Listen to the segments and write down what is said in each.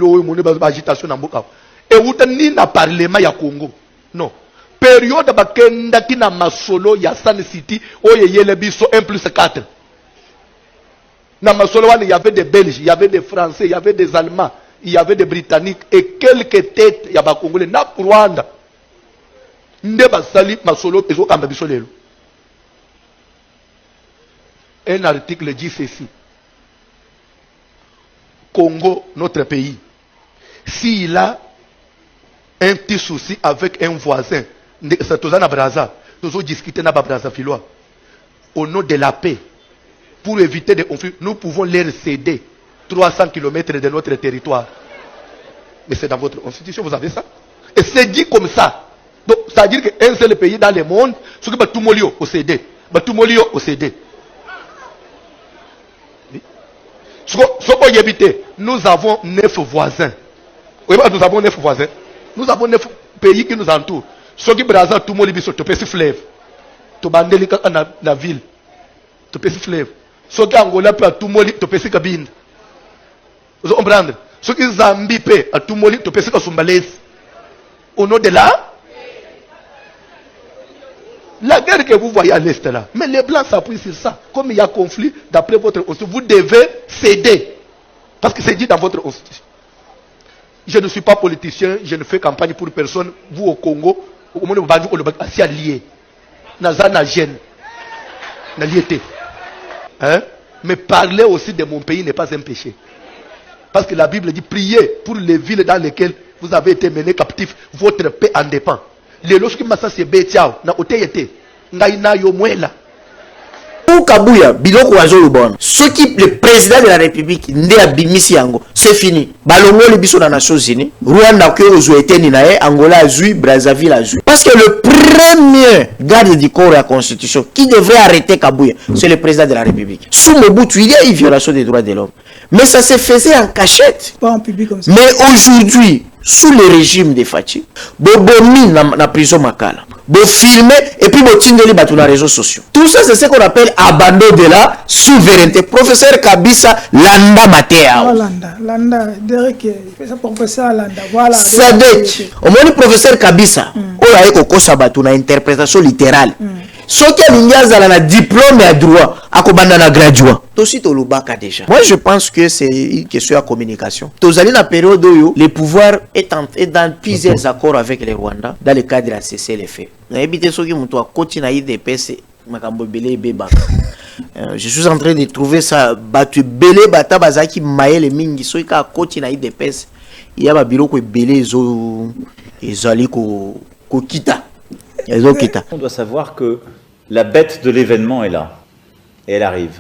lelo moni ba agitation na mboka e wuta ni na parlement ya Congo non période bakenda ki na masolo ya Sun City oye yele biso 1+4 na masolo wana il y avait des Belges, il y avait des Français, il y avait des Allemands, il y avait des Britanniques et quelques têtes ya ba Congolais na Rwanda nde basali masolo ezo kamba biso lelo. Un article dit ceci: Congo, notre pays, s'il a un petit souci avec un voisin, nous discuter na Braza Filoa, au nom de la paix, pour éviter des conflits, nous pouvons leur céder 300 km de notre territoire. Mais c'est dans votre constitution, vous avez ça. Et c'est dit comme ça. Donc, ça veut dire qu'un seul pays dans le monde, ce que tout le monde au cédé. Tout le monde au cédé. Nous avons 9 voisins. Oui, nous avons 9 voisins. Nous avons 9 pays qui nous entourent. Ce qui Brazza, tout le monde est sur le fleuve. Tu bandeli la ville. Tu peux fleuve. Ce qui Angola peut tout le monde tu peux cabine. Vous comprenez? Ce qui Zambie peut à tout le monde tu peux Sombalaise. Au nom de la guerre que vous voyez à l'est là. Mais les blancs s'appuient sur ça. Comme il y a conflit, d'après votre constitution, vous devez céder. Parce que c'est dit dans votre constitution. Je ne suis pas politicien, je ne fais campagne pour personne. Vous au Congo, au monde où vous êtes allié. Nazana gêne. N'alliété. Hein? Mais parler aussi de mon pays n'est pas un péché. Parce que la Bible dit priez pour les villes dans lesquelles vous avez été menés captifs. Votre paix en dépend. Les loges qui m'assassinent, c'est Bétiao. Na oteyete. Ngaïna yo mwela. Pour Kabuya, biloko wazo bon. Ce qui le président de la République ndé abimisi yango, c'est fini. Balongo le biso na Nations Unies, Rwanda ko ozo ni nae, Angola azui, Brazzaville azui. Parce que le premier garde du corps à la Constitution qui devrait arrêter Kabuya, c'est le président de la République. Sous Mobutu, il y a une violation des droits de l'homme. Mais ça se faisait en cachette. Pas en public comme ça. Mais aujourd'hui, sous le régime de Fachi, Bobomi na prison Makala. Bo filmer et puis bo tindeli batu na réseaux sociaux. Tout ça c'est ce qu'on appelle abandon de la souveraineté. Professeur Kabisa Landa Matea. Landa, Derek, professeur Landa. Voilà. Sadek. Au moins professeur Kabisa, ola eko kosa batu na interprétation littérale. Ce qui a un diplôme à droit, à na graduat. Aussi to lubaka déjà. Moi je pense que c'est une question de communication. Tozali na période où le pouvoir est dans plusieurs accords avec les Rwandais dans le cadre de la CCLF. Na ebité soki muto akoti na IDPS makambo belé beba. Je suis en train de trouver ça batu belé bata bazaki maele mingi soki ka akoti na IDPS. Il y a ba biloko belé zo ezali ko kita. On doit savoir que la bête de l'événement est là. Et elle arrive.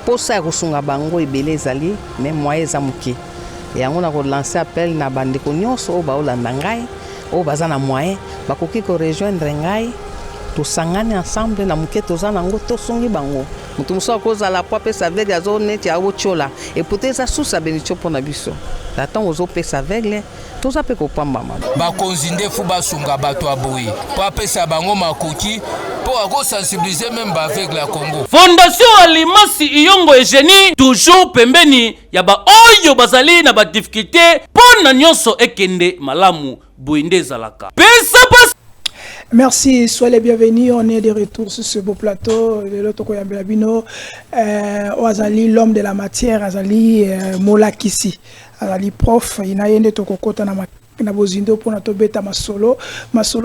Posa kosunga bango ebele ezali mais moyen za muke yango na ko lancer appel na bandeko nyonso o ba olanda ngai o baza na moyen bakoki ko rejoindre ngai to sangane ensemble na muke toza nango tosungi bango mutu muso kozala po pesa vegle azo neti a ochola et peut-être sous sa bénédiction pour na biso l'attend aux pesa vegle toza pe ko pamba mama ba konzinde fu basunga bato aboyi po pesa bango makoki pour avoir sensibiliser même avec la Congo. Fondation Alimasi Iyongo Eugénie toujours pembeni ya ba oyo bazali na ba difficulté pona nyonso ekende malamu boinde zalaka. Pesa pas. Merci, soyez les bienvenus. On est de retour sur ce beau plateau. De l'autre côté, Belabino, Azali, l'homme de la matière, Azali, Mola Kissi, Azali, prof, il n'a rien de tout côté dans na bozindo pour na tobeta masolo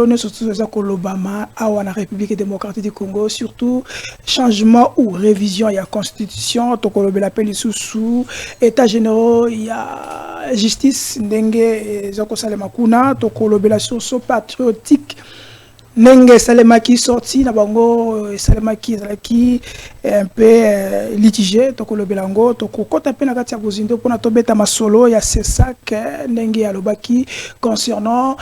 ne surtout za kolobama awa na République démocratique du Congo, surtout changement ou révision ya constitution to kolobela peli sous état généraux ya justice ndenge za ko salema kuna to kolobela sur so patriotique Nenge Salemaki sorti na bango Salemaki ezalaki un peu litigé to kolobelango to kokota pe na kati ya bozindo pona tobeta masolo ya sesak ndenge ya lobaki concernant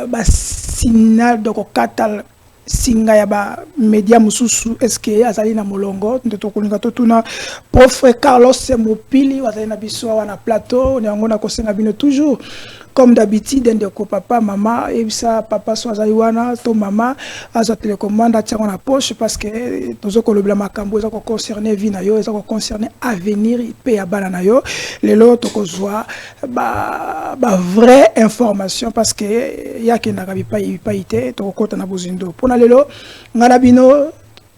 ba signal de kokatal singa ya ba media mususu eske azali na molongo ndeto kolinga to tuna prof Carlos Mopili wazali na biso wana plateau ne ngona ko senga bino toujours comme d'habitude ndeko papa mama et ça papa so azali wana to mama azo télécommande atia na poche parce que tozo ko lobela makambo za ko concerner vie na yo za ko concerner avenir pe ya bana na yo lelo to ko zwa ba vraie information parce que ya kenda ka bipa ite to ko kota na bozindo pona lelo ngana bino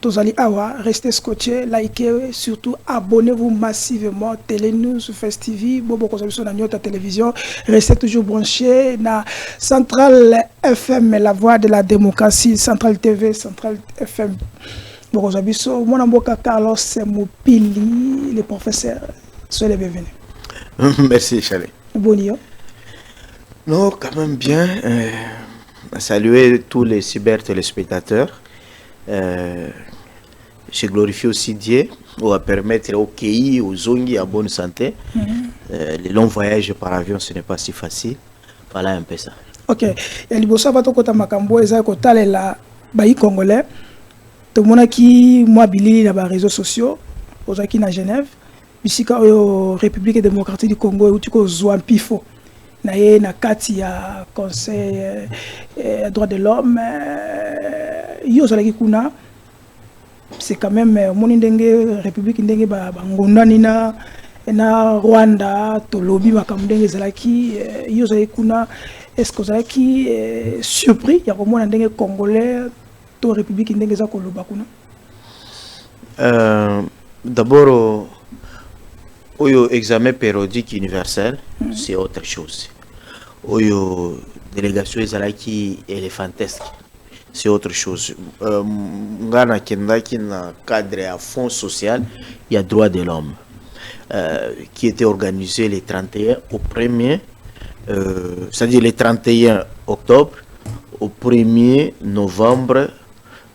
tozali awa, restez scotchés, likez, surtout abonnez-vous massivement, Télénews, Fest TV, Bobo Konsolisson, Nanyota Télévision, restez toujours branchés, na Centrale FM, la voix de la démocratie, Centrale TV, Centrale FM, Bobo Konsolisson, mon amboka Carlos Mopili, le professeur, soyez les bienvenus. Merci, Chalet. Bonio. Non, quand même bien. Saluer tous les cyber-téléspectateurs. Je glorifie aussi Dieu pour permettre aux pays, aux zongi en bonne santé. Les longs voyages par avion, ce n'est pas si facile. Voilà un peu ça. Ok. Et liboso va tokota makambo eza kotale la bayi congolais. To monaki moi bilili na ba réseaux sociaux, ozaki na Genève, bisika oyo République démocratique du Congo uti ko zwa mpifo. Na ye na kati ya conseil droits de l'homme yo zalaki kuna. C'est quand même mon ndenge République ndenge ba ngondani na Rwanda to lobby makambo ndenge zalaki yo zalaki kuna. Est-ce que zalaki surpris ya komona ndenge congolais to République ndenge za koloba kuna? D'abord oyo examen périodique universel, c'est autre chose. Oyo délégation ezalaki éléphantesque, c'est autre chose. Ngana kendaki na cadre à fonds social, il y a droit de l'homme qui était organisé le 31 au 1er c'est-à-dire le 31 octobre au 1er novembre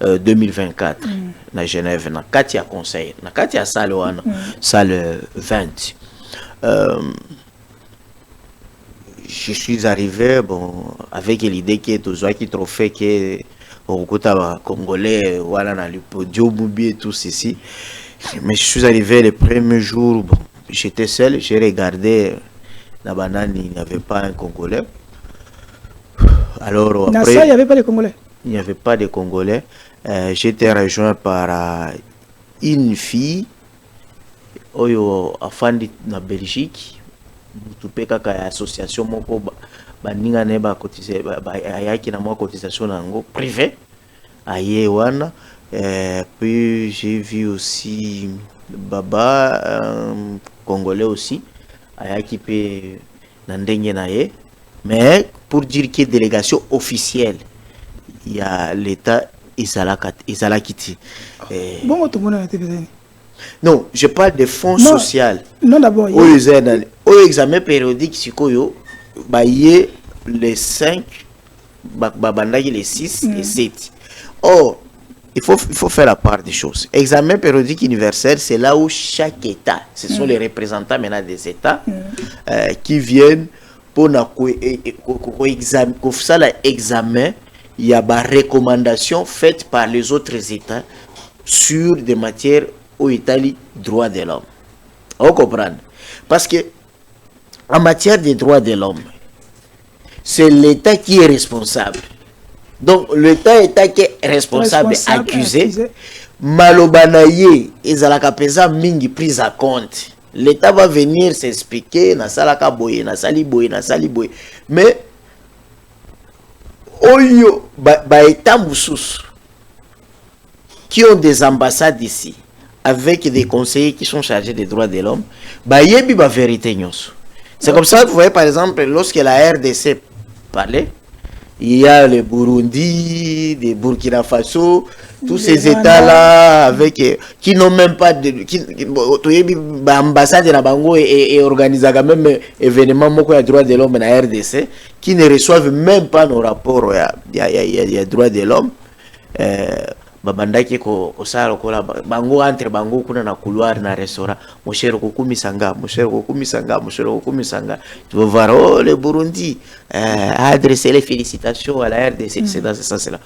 2024 na Genève na Katia conseil na Katia salle wana salle 20. Je suis arrivé avec l'idée que tous qui trophée que au côté congolais voilà na le podium et tout ceci, mais je suis arrivé le premier jour, j'étais seul, j'ai regardé la banane, il n'y avait pas un Congolais. Alors après, il n'y avait pas de Congolais. Il n'y avait pas de Congolais. J'étais rejoint par une fille oyo afandi na Belgique. Tupé kaka association moko baninga ne ba cotiser ayaki na mo cotisation nango privé aye wana. Puis j'ai vu aussi baba congolais aussi ayaki pe na ndenge na ye, mais pour dire que délégation officielle il y a l'état Izalakiti. Bon tout le monde a été besoin. Non, je parle de fonds social. Non, d'abord. Au examen périodique, sikoyo, baye les 5, babandaki les 6 et 7. Or, il faut faire la part des choses. Examen périodique universel, c'est là où chaque État, ce sont les représentants maintenant des États qui viennent pour l'examen. Il y a des recommandations faites par les autres États sur des matières où Italie droits de l'homme. On comprend. Parce que en matière des droits de l'homme, c'est l'État qui est responsable. Donc l'État qui est responsable accusé. Malobanaye ezalaka pesa mingi prise à compte. L'État va venir s'expliquer na salaka boye na sali boye na sali boye. Mais oyo ba État mususu qui ont des ambassades ici, avec des conseillers qui sont chargés des droits de l'homme, ba yebi ba vérité nyonso. C'est comme ça que vous voyez, par exemple, lorsque la RDC parlait, il y a le Burundi, le Burkina Faso, tous ces États-là avec qui n'ont même pas de ambassade na bango et organisent quand même événements moko ya droits de l'homme na RDC qui ne reçoivent même pas nos rapports ya droits de l'homme. Babandaki ko sala ko la bango entre bango kuna na couloir na restaurant moshero ko kumisanga tu vas voir oh le Burundi a adressé les félicitations à la RDC c'est dans ce sens là.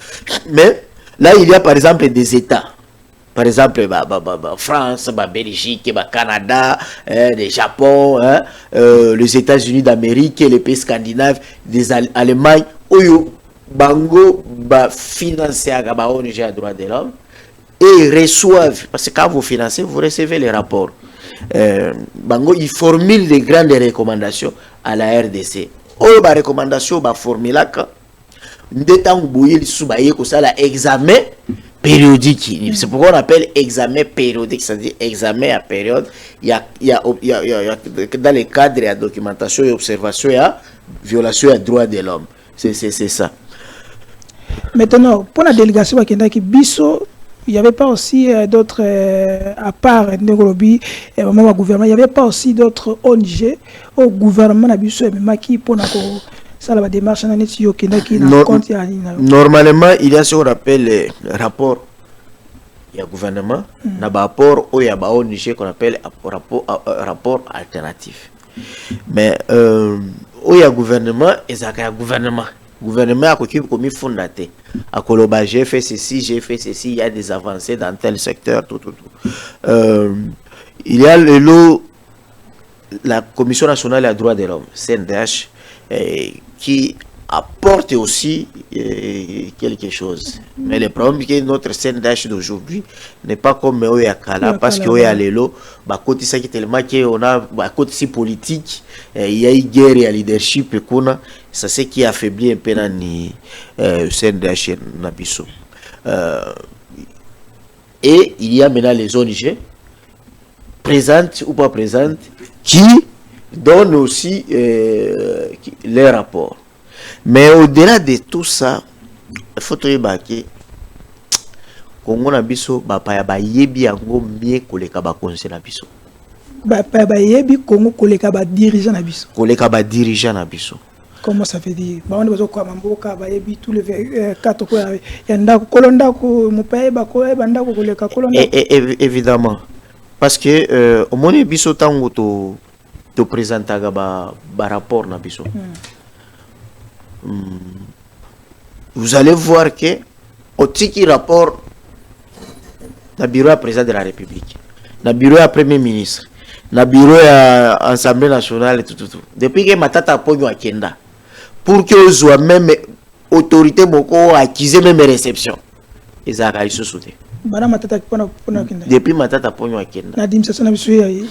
Mais là il y a par exemple des États, par exemple France, Belgique, Canada, le Japon, les États-Unis d'Amérique, les pays scandinaves, des Allemagne oyo bango ba financer à ONG à droits de l'homme et reçoivent, parce que quand vous financez vous recevez les rapports, bango ils formulent des grandes recommandations à la RDC. Oh ba recommandation ba formulaka ndeta ngboye lisubaye ko sala examen périodique. C'est pourquoi on appelle examen périodique, c'est-à-dire examen à période. Il y a dans les cadres de la documentation et observation, il y a violation des droits de l'homme. C'est ça. Maintenant, pour la délégation qui Bisso, il n'y avait pas aussi d'autres, à part Negolobi, même au gouvernement, il n'y avait pas aussi d'autres ONG au gouvernement Bisso et qui pour ça la démarche normalement il y a ce qu'on appelle rapport. Il y a gouvernement, il y a rapport où il y a ONG qu'on appelle rapport alternatif. Mais où il y a gouvernement, il y a gouvernement. Gouvernement a commis fondaté. À Koloba, j'ai fait ceci, il y a des avancées dans tel secteur, tout. Il y a la Commission nationale des droits de l'homme, CNDH, qui apporte aussi quelque chose. Mais le problème est que notre CNDH d'aujourd'hui n'est pas comme Oyakala, parce que Oyalelo, côté ça qui tellement qu'on a côté politique, il y a une guerre et un leadership et ça c'est qui affaiblit un peu le CNDH Nabiso. Et il y a maintenant les ONG présentes ou pas présentes qui donnent aussi les rapports. Mais au-delà de tout ça, il faut te dire que Congo Nabiso, ba yebi yango mieux koleka ba conseil Nabiso. Ba yebi Congo koleka ba dirigeant Nabiso. Koleka ba dirigeant Nabiso. Comment ça veut dire? Ba on bezo kwa mamboka ba yebi tous les 4 ko ya ndako kolonda ko mupaye ba ko ba ndako koleka kolonda. Évidemment. Parce que au moni biso tango to présenter ba rapport Nabiso. Vous allez voir que au tiki rapport na bureau à président de la République, na bureau à premier ministre, na bureau à Assemblée nationale et tout. Depuis que matata ponyo akenda pour que soit même autorité moko acquise même réception. Ils a réussi sauter. Bana matata pona akenda. Depuis matata ponyo akenda. Na administration na biso yi.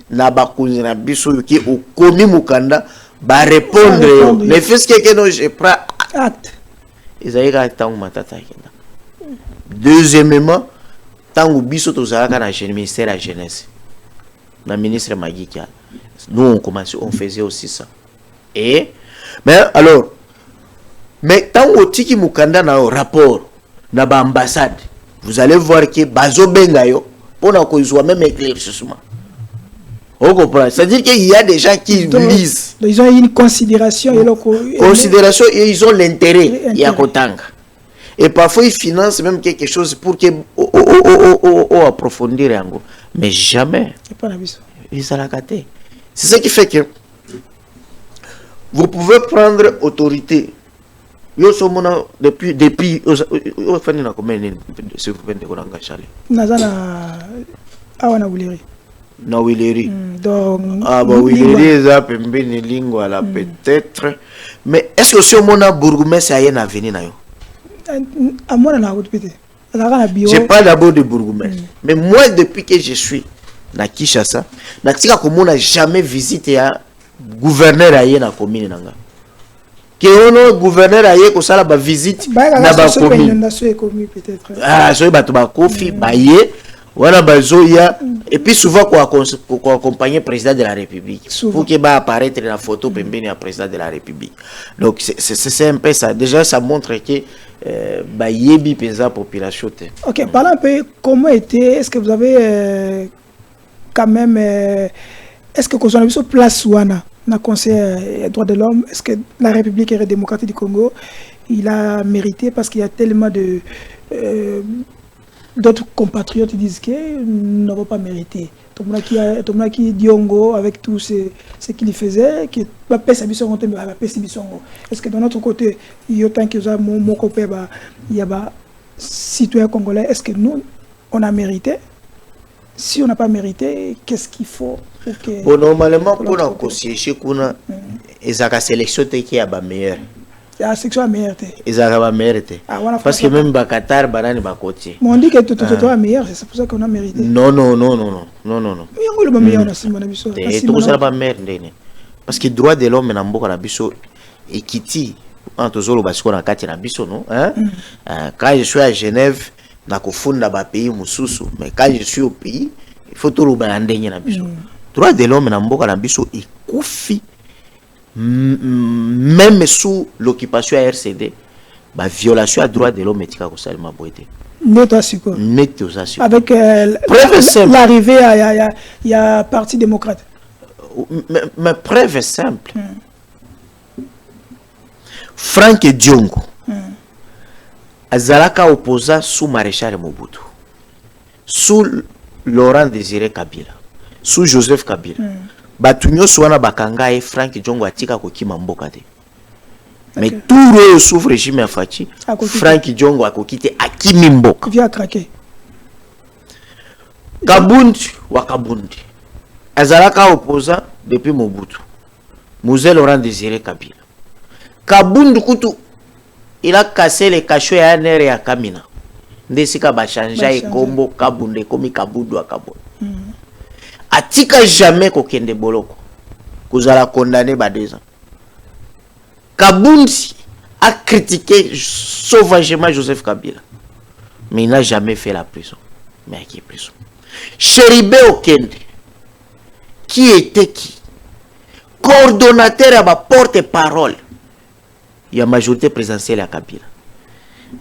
Na bakunzi na biso ki o komi mukanda ba répondre. Mais fais que non je prends acte. Ils a tant matata akenda. Deuxièmement, tant biso tozalaka na ministère de la jeunesse. Na ministre Magikia. Nous on faisait aussi ça. Mais alors tant au tiki mukanda na rapport na ba ambassade, vous allez voir que bazo benga yo pona ko soit même éclaircissement. On comprend. C'est-à-dire qu'il y a des gens qui lisent. Ils ont une considération et ils ont l'intérêt. Il y a Kotanga. Et parfois ils financent même quelque chose pour que approfondir en gros. Mais jamais. Ils sont gâtés. C'est ce qui fait que vous pouvez prendre autorité. Yo somona depuis au fin de combien de Kolanga Charlie. Nazana awana Wileri. Na Wileri. Donc Wileri ça pembeni lingua là peut-être. Mais est-ce que si on a bourgmestre ayen à venir na yo? Amona na route peut-être. Je parle d'abord de bourgmestre. Mais moi depuis que je suis na Kinshasa, na tika comme n'a jamais visité un gouverneur ayen na commune nanga. Que on gouverneur aye ko sala ba visite na ba commune. Peut-être. So ba to ba kofi ba ye Voilà, bazoya. Et puis souvent, quoi accompagner le président de la République. Pour qu'il va apparaître dans la photo, le président de la République. Donc, c'est un peu ça. Déjà, ça montre que Yebi pesa population. Ok, parlons un peu comment était. Est-ce que vous avez quand même. Est-ce que vous avez sur place Ouana, dans le Conseil des droits de l'homme, est-ce que la République démocratique du Congo, il a mérité parce qu'il y a tellement de. D'autres compatriotes qui disent qu'ils n'ont pas mérité. Tout le monde qui Diongo, avec tout ce qu'il faisait, qui va pas sa mission, est-ce que de notre côté, il y a autant que mon copain, il y a des citoyens congolais, est-ce que nous, on a mérité? Si on n'a pas mérité, qu'est-ce qu'il faut pour que... Bon, normalement, pour la conciliation, il y a une sélection qui est meilleure. La section est meilleure. Parce que même au Qatar, banane ba côté. On dit que tout est meilleur, c'est pour ça qu'on a mérité. Non. Parce que droit de l'homme na mboka na biso ekiti entre zolo basiko na kati na biso non hein. Quand je suis à Genève na kofunda ba pays mususu, mais quand je suis au pays, il faut tout le ndenge na biso. Droit de l'homme na mboka na biso ekufi. Même sous l'occupation à RCD, la violation à droit de l'homme est avec l'arrivée il y a parti démocrate. Mais preuve simple. Frank Diongo azalaka opposant sous Maréchal Mobutu, sous Laurent Désiré Kabila, sous Joseph Kabila. Batunyo soana bakanga et Frank Diongo atika kokima mboka te. Mais tout le sous régime à Fachi, Frank Diongo a kokite akimi mboka. Via craquer. Kabundi wa Kabundi. Azalaka opposant depuis Mobutu. Mouzel Laurent Désiré Kabila. Kabundi kutu il a cassé les cachots à Nere ya Kamina. Ndesika ba chanja e kombo Kabunde komi Kabudu wa Kabundi. Atika jamais kokende boloko. Kozala condamné ba 2 ans. Kabundi a critiqué sauvagement Joseph Kabila. Mais il n'a jamais fait la prison. Mais à qui prison? Chéribé Okende, qui était qui? Coordonnateur à ma porte-parole. Il y a majorité présidentielle à Kabila.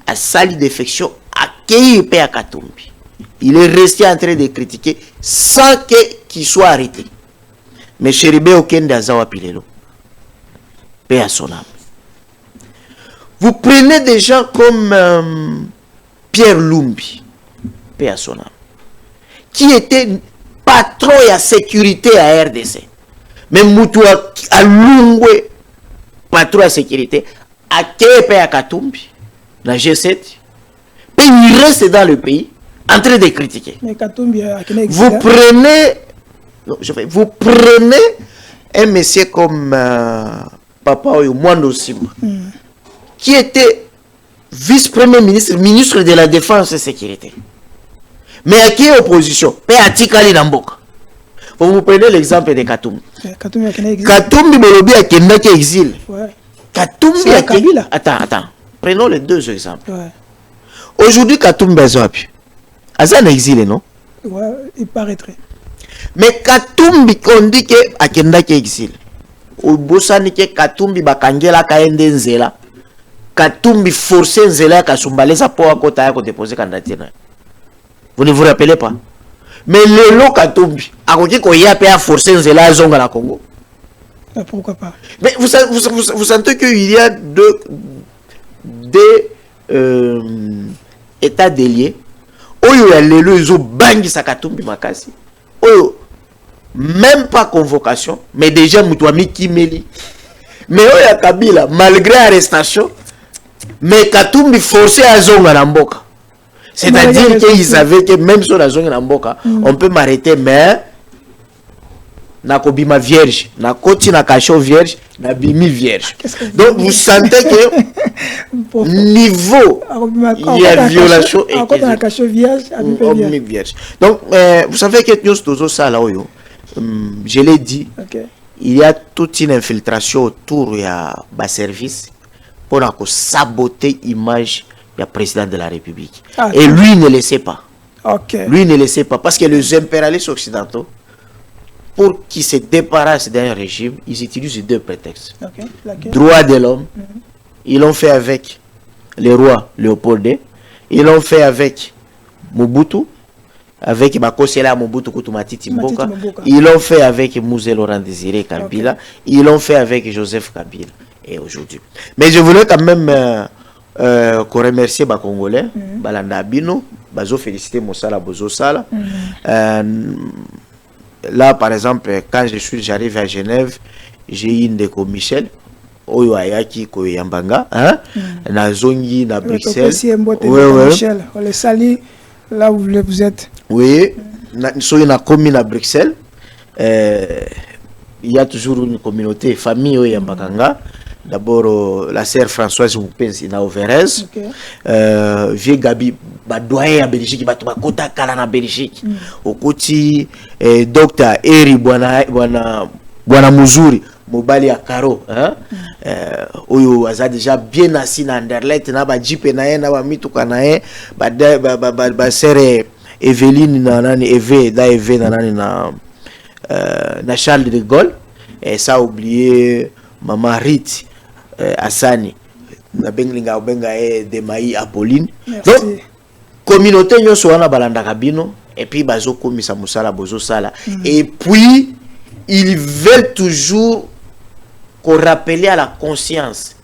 À sali défection, accueilli à Katumbi. Il est resté en train de critiquer sans qu'il soit arrêté. Mais Chéribé Okende Azawa Pilelo. Paix à son âme. Vous prenez des gens comme Pierre Lumbi. Paix à son âme. Qui était patron et à sécurité à RDC. Mais Moutou à Lungwe, patron à sécurité, à Kepe à Katumbi, la G7. Et il reste dans le pays en train de critiquer. Mais Katumbi, vous prenez, non, vous prenez un monsieur comme Papa Mwando Simba, qui était vice-premier ministre, ministre de la Défense et Sécurité. Mais à qui est opposition? Vous prenez l'exemple de Katumbi. Katumbi Bolobi a Kendaki exil. Katumbi a Kabila. Attends. Prenons les 2 exemples. Aujourd'hui, Katumbi Azoapi. Azan exilé, non? Ouais, il paraîtrait. Mais Katumbi, on dit que a Kendaki exil. Au Bosani que Katumbi Bakangela Kaende Nzela. Katumbi forcé Nzela Kasumbale sa po à côté à déposer candidature. Vous ne vous rappelez pas? Mais le lot Katumbi, à côté qu'on y a forcé Nzela à Zonga la Congo. Pourquoi pas? Mais vous sentez qu'il y a deux états déliés. Oyo ya lelo izo bangi sa Katumbi makasi. Oyo même pas convocation, mais déjà Moutouami Kimeli. Mais oyo ya Kabila, malgré arrestation, mais Katumbi forcé à Zonga la Mboka. C'est-à-dire qu'ils savaient que même sur la zone de Mboka, on peut m'arrêter, mais Nakobima vierge, Nakoti Nakacho vierge, Nabimi vierge. Donc vous sentez que niveau il y a violation et vierge. Donc vous savez que nous tous ça là, je l'ai dit, il y a toute une infiltration autour de bas service pour saboter l'image du président de la République. Et lui ne le sait pas. Ok. Lui ne le sait pas. Parce que les impérialistes occidentaux, pour qu'ils se débarrassent d'un régime, ils utilisent deux prétextes. Ok. Laquelle? Droit de l'homme. Ils l'ont fait avec le roi Léopold II. Ils l'ont fait avec Mobutu. Avec Bakosela Mobutu Kutumatiti Mboka. Ils l'ont fait avec Mouzé Laurent Désiré Kabila. Ils l'ont fait avec Joseph Kabila. Et aujourd'hui. Mais je voulais quand même remercier les Congolais. Balanda Bino. Bazo féliciter Moussala Bozo Sala. Là, par exemple, quand j'arrive à Genève, j'ai eu une déco Michel. Oyo ayaki ko yambanga, hein? Na zongi na Bruxelles. Oui. Michel, on les salue là où vous êtes. Oui, soyez na commune à Bruxelles. Il y a toujours une communauté, famille au Yambakanga. D'abord, la sœur Françoise Moupenzi na Overez. Vieux Gabi, doyen à Belgique, Kota Kala na Belgique. Au côté, docteur Eri Bwana Muzuri, Mobali à Caro. Oyo aza déjà bien assis na Anderlecht, na ba jipe na ye, na ba mituka na ye, ba sœur Evelyne na nani Eve na nani na Charles de Gaulle. Et ça oublié maman Rit Asani na Benglinga Obenga de Maï Apolline. Donc communauté nyoso wana balanda kabino et puis bazo komisa musala bozo sala et puis ils veulent toujours qu'on rappelle à la conscience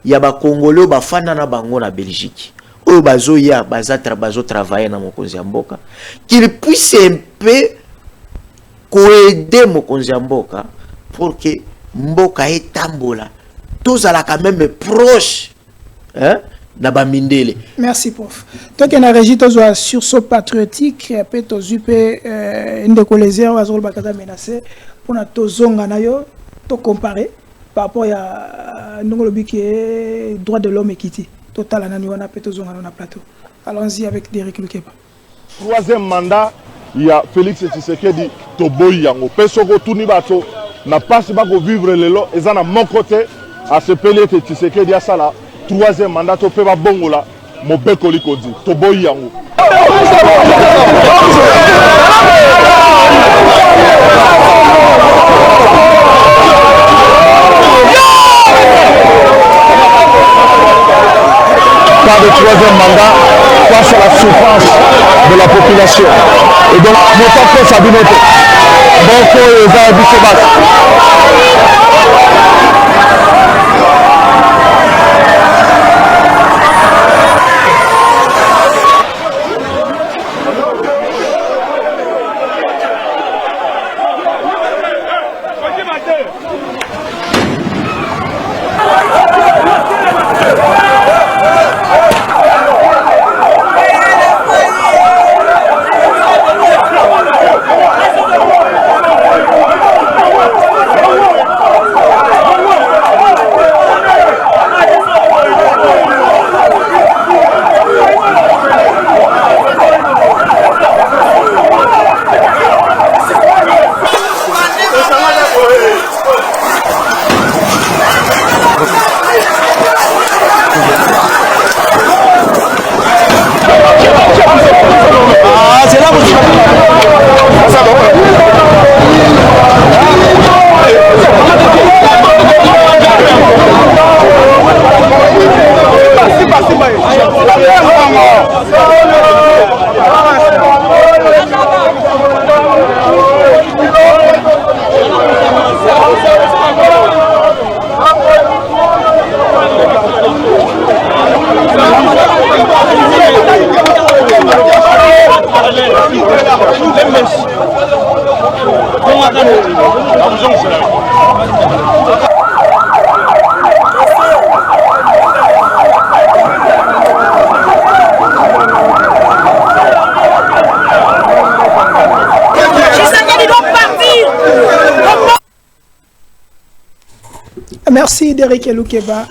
il y a ba Congolais ba fana na bango na Belgique oyo bazo ya bazo travailler na mokonzi mboka qu'il puisse un peu coaider mokonzi mboka pour que mboka etambola tous à la quand même proche hein na ba mindele. Merci prof. Donc on a régi sur sursaut patriotique après tozupe ndeko les heures azol bakata menacé pour na tozonga na yo to comparer par rapport à ndongolobi qui est droit de l'homme équité total anani wana pe tozonga na plateau. Allons-y avec Derek Lukeba. Troisième mandat il y a Félix Tshisekedi toboyi yango pesoko tuni bato na passe ba ko vivre lelo ezana mon côté à ce pele que Tshisekedi a ça là troisième mandat to pe ba bongola mobeko likodi toboyi yango. Pas de troisième mandat face à la souffrance de la population. Et donc, mon papa Sabinote, donc les arbres Merci Derek Lukeba.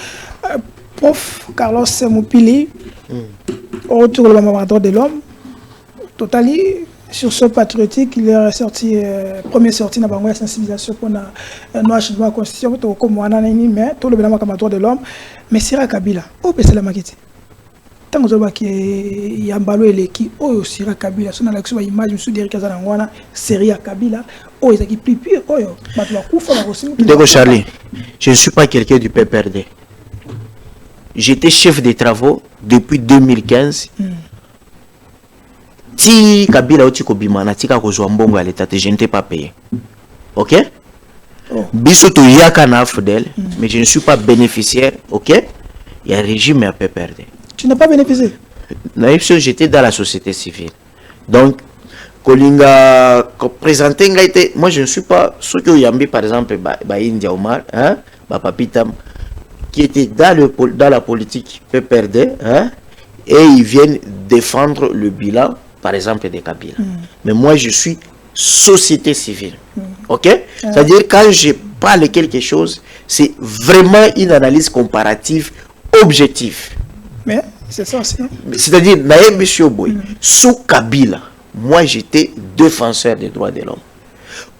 Prof Carlos Moupili, au retour de la droit de l'homme, totali sur ce patriotique, il est sorti, première sortie dans la sensibilisation pour un changement de la constitution, comme on a dit, mais tout le droit de l'homme, mais c'est Kabila, au PC la maquette. tant que Yambalo eleki oyo sira Kabila sona la kuba image musu dire kaza na ngwana série ya Kabila oyo ezaki plus pire oyo batu bakufa ba kosimi. Ndeko Charlie, je ne suis pas quelqu'un du PPRD. J'étais chef des travaux depuis 2015. Ti Kabila oti kobimana tika kozwa mbongo ya l'état, je n'étais pas payé. OK? Biso to yaka na Fidel, mais je ne suis pas bénéficiaire, OK? Il y a un régime à PPRD. Tu n'as pas bénéficié? Non, j'étais dans la société civile. Donc, Kolinga présenté, moi je ne suis pas ceux qui ont yambi par exemple, India Omar, hein, Papitam, qui était dans la politique PPRD, hein, et ils viennent défendre le bilan, par exemple, des Kabila. Mais moi je suis société civile. OK? C'est-à-dire, quand je parle quelque chose, c'est vraiment une analyse comparative objective. Mais c'est ça aussi. C'est-à-dire, Naïm M. Boy, sous Kabila, moi j'étais défenseur des droits de l'homme.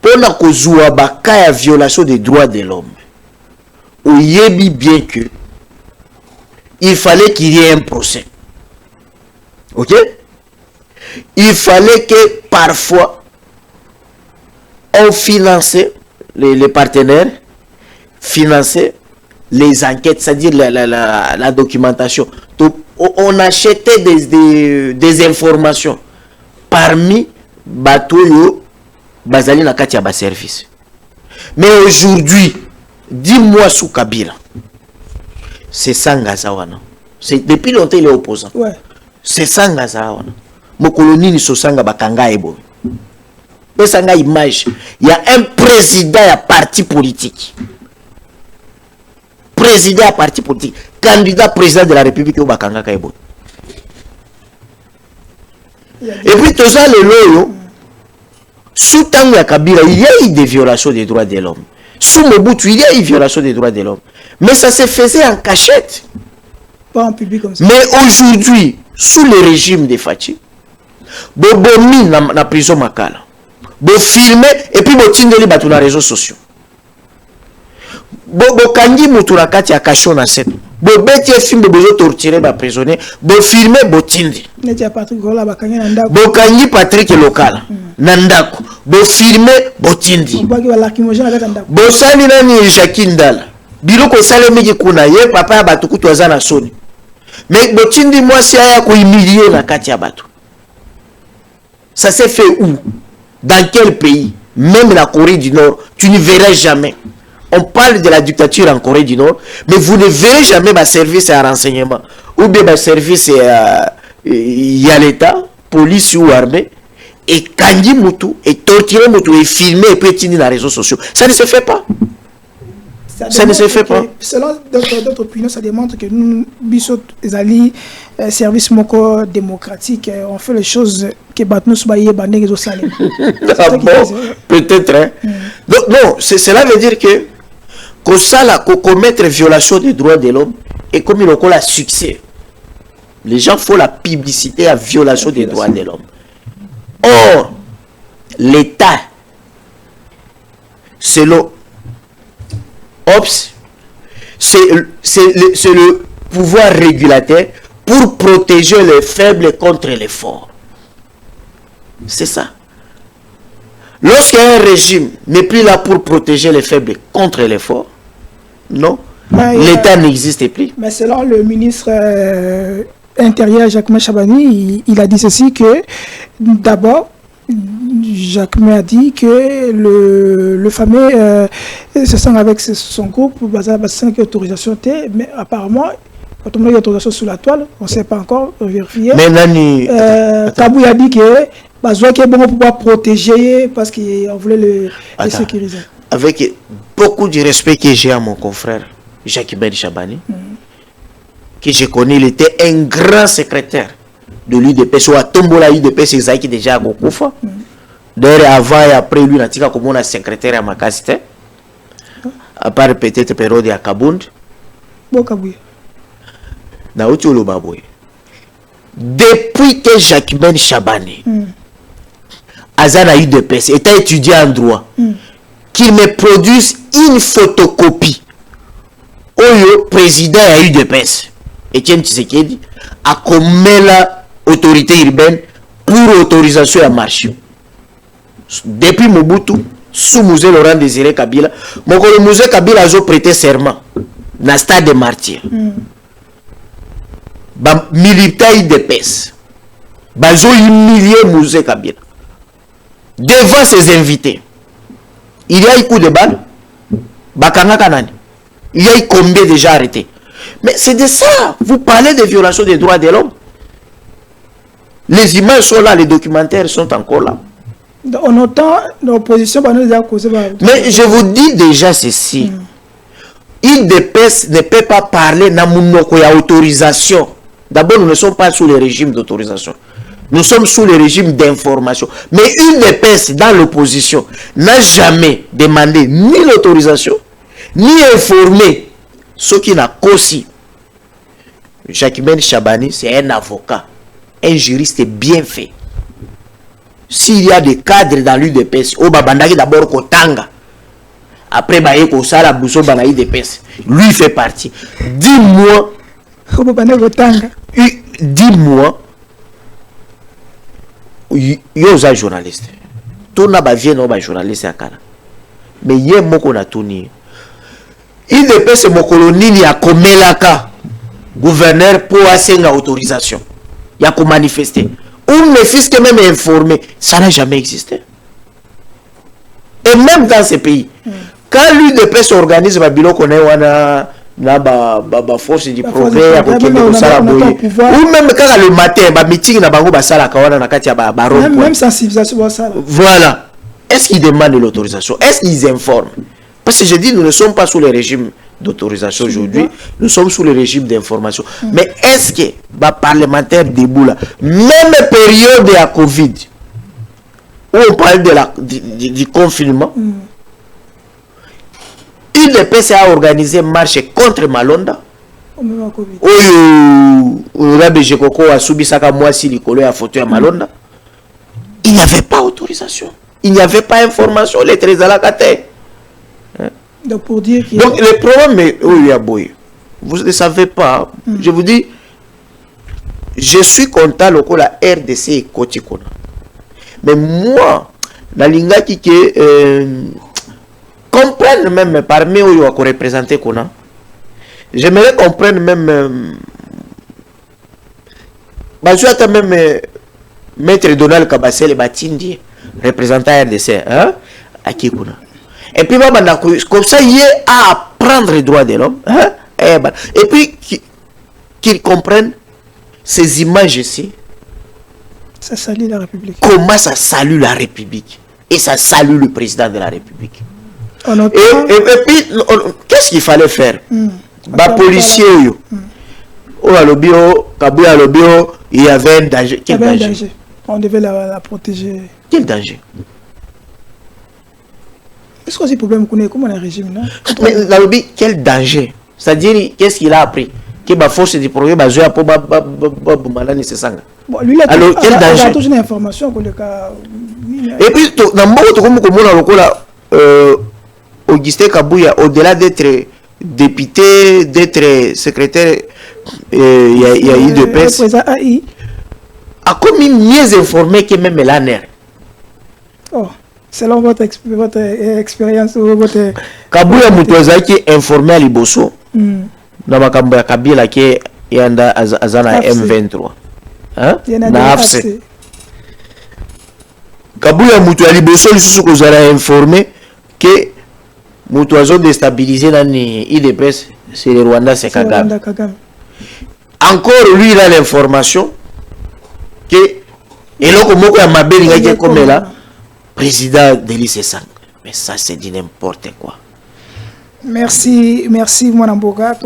Pour la kozouabaka violation des droits de l'homme, on y est bien que il fallait qu'il y ait un procès. OK? Il fallait que parfois on finançait les partenaires, finançait les enquêtes, c'est-à-dire la documentation. Donc, on achetait des informations parmi Batoyo, Bazali Nakatia Bas service. Mais aujourd'hui, dis-moi sous Kabila, c'est Sangazawana. Depuis longtemps, il est opposant. Ouais. C'est Sangazawana. Mon colonie ni Sosanga Bakanga Ebo. Mais ça a image. Il y a un président à parti politique. Président à parti politique. Candidat président de la République au Bakanga Kaibo. Et puis tout ça, le loyo, sous Tango Kabila, il y a eu des violations des droits de l'homme. Sous Mobutu, il y a eu des violations des droits de l'homme. Mais ça se faisait en cachette. Pas en public comme ça. Mais aujourd'hui, sous le régime de Fachi, Bobomi na prison Makala. Bo filmer et puis bo tindeli batu na réseaux sociaux. Bo kangi mutu na kati ya kasho na set. Bo beti film bo bezo torturer ba prisonnier, bo filmer bo tindi. Netia Patrick Gola bakangi na ndako. Bo kangi Patrick Lokala na ndako. Bo filmer bo tindi. Bo baki ba lacrymogène na ndako. Bo sali nani Jacques Ndala. Biloko sale meki kuna ye papa ya batu kutu azana soni. Mais bo tindi moi si aya ko humilier na kati ya batu. Ça s'est fait où? Dans quel pays? Même la Corée du Nord, tu ne verras jamais. On parle de la dictature en Corée du Nord, mais vous ne verrez jamais ma service à renseignement. Ou bien ma service à l'État, police ou armée, et Kangi Moutou, et torturer Moutou, et filmer, et pétiner dans les réseaux sociaux. Ça ne se fait pas. Ça ne se fait pas. Selon d'autres opinions, ça démontre que nous, Bissot, les alliés, service moko démocratique, on fait les choses que Batnous Baye Bandé au Salé. Peut-être. Hein? Donc, non, cela veut dire que commettre violation des droits de l'homme, et comme il a succès, les gens font la publicité à violation des droits de l'homme. Or, l'État, selon OPS, c'est le pouvoir régulateur pour protéger les faibles contre les forts. C'est ça. Lorsqu'un régime n'est plus là pour protéger les faibles contre les forts, non, l'État n'existe plus. Mais selon le ministre intérieur Jacques Chabani, il a dit ceci que d'abord, Jacques a dit que le fameux se sent avec son groupe, sans autorisation, mais apparemment, quand on a une autorisation sous la toile, on ne sait pas encore vérifier. Mais Nani, Kabou a dit que besoin qu'il bon pour pouvoir protéger parce qu'on voulait le sécuriser. Avec beaucoup de respect que j'ai à mon confrère Jacques Ben Chabani, que je connais, il était un grand secrétaire de l'UDPS, ou à Tombola UDPS, c'est ça qui déjà à Gokufa. D'ailleurs, avant et après lui, on a comme un secrétaire à Makasite, à part peut-être période à Kabound. Bon, Kabouye. Depuis que Jacques Ben Chabani, Azana UDPS, était étudiant en droit, qui me produise une photocopie, au président à UDPS, Etienne Tshisekedi, à comme la autorité urbaine pour autorisation à marcher. Depuis Mobutu, sous Musée Laurent Désiré Kabila, le Musée Kabila a prêté serment dans le stade des martyrs. Militaires de PES. Ils ont humilié Musée Kabila. Devant ses invités. Il y a eu coup de balle. Il y a eu combien déjà arrêtés. Mais c'est de ça. Vous parlez de violations des droits de l'homme. Les images sont là, les documentaires sont encore là. On entend l'opposition. Mais je vous dis déjà ceci. IDPS ne peut pas parler de autorisation. D'abord, nous ne sommes pas sous le régime d'autorisation. Nous sommes sous le régime d'information. Mais UDPS, dans l'opposition, n'a jamais demandé ni l'autorisation, ni informé ceux qui n'ont qu'aussi. Jacquemin Chabani, c'est un avocat, un juriste bien fait. S'il y a des cadres dans l'UDPS, d'abord Kotanga, après lui fait partie. Dis-moi, yo za journaliste to na ba vie no ba journaliste akala mais ye moko na tuni il dépêche mon colonel ya komelaka gouverneur pour asenga autorisation ya ko manifester ou mes fils que même informé ça n'a jamais existé et même dans ces pays quand l'UDPS organise ba biloko na wana na ba force du progrès ou même quand le matin ba meeting na bango ba sala kawana na kati ya ba même sensibilisation ba sala. Voilà. Est-ce qu'ils demandent l'autorisation? Est-ce qu'ils informent? Parce que je dis nous ne sommes pas sous le régime d'autorisation aujourd'hui, nous sommes sous le régime d'information. Mais est-ce que ba parlementaire debout là, même période à Covid où on parle de du confinement, le PC a organisé une marche contre Malonda. Il n'y avait pas autorisation. Il n'y avait pas information. Les trésors à la cate. Donc pour dire que... Donc le problème est... Vous ne savez pas. Je vous dis, je suis content que la RDC est côté. Mais moi, la linga qui comprendre même parmi eux qui représenté Kona. J'aimerais comprendre même même maître Donald Kabassel Batindi représentant RDC hein à Kikuna. Et puis comme ça il est à apprendre les droits de l'homme hein? Et puis qu'ils comprennent ces images ici. Ça salue la République. Comment ça salue la République et ça salue le président de la République. Et puis, qu'est-ce qu'il fallait faire? Les policiers, il y avait un danger. Quel danger? On devait la protéger. Quel danger? Est-ce que c'est un problème qu'on est comme un régime? Mais quel danger? C'est-à-dire, qu'est-ce qu'il a appris? Que la force du progrès va jouer pour lui, alors, quel danger? Il a toujours une information. Et puis, Augustin Kabouya, au-delà d'être député, d'être secrétaire, il y a eu de presse, a commis mieux informé que même l'ANR. Oh, selon votre expérience ou votre... Kabouya Moutouaza qui est informé à Liboso, dans ma Kabouya Kabila qui est Azana M23. Hein? Na AFC. Kabouya Moutouaza Liboso, il a informé que Moutouazo déstabilisé dans l'IDPS, c'est le Rwanda, c'est Kagame. Encore lui, il a l'information que, et là, comme il y a comme là, président de l'ICSAN. Mais ça, c'est dit n'importe quoi. Merci, Mwanamboga,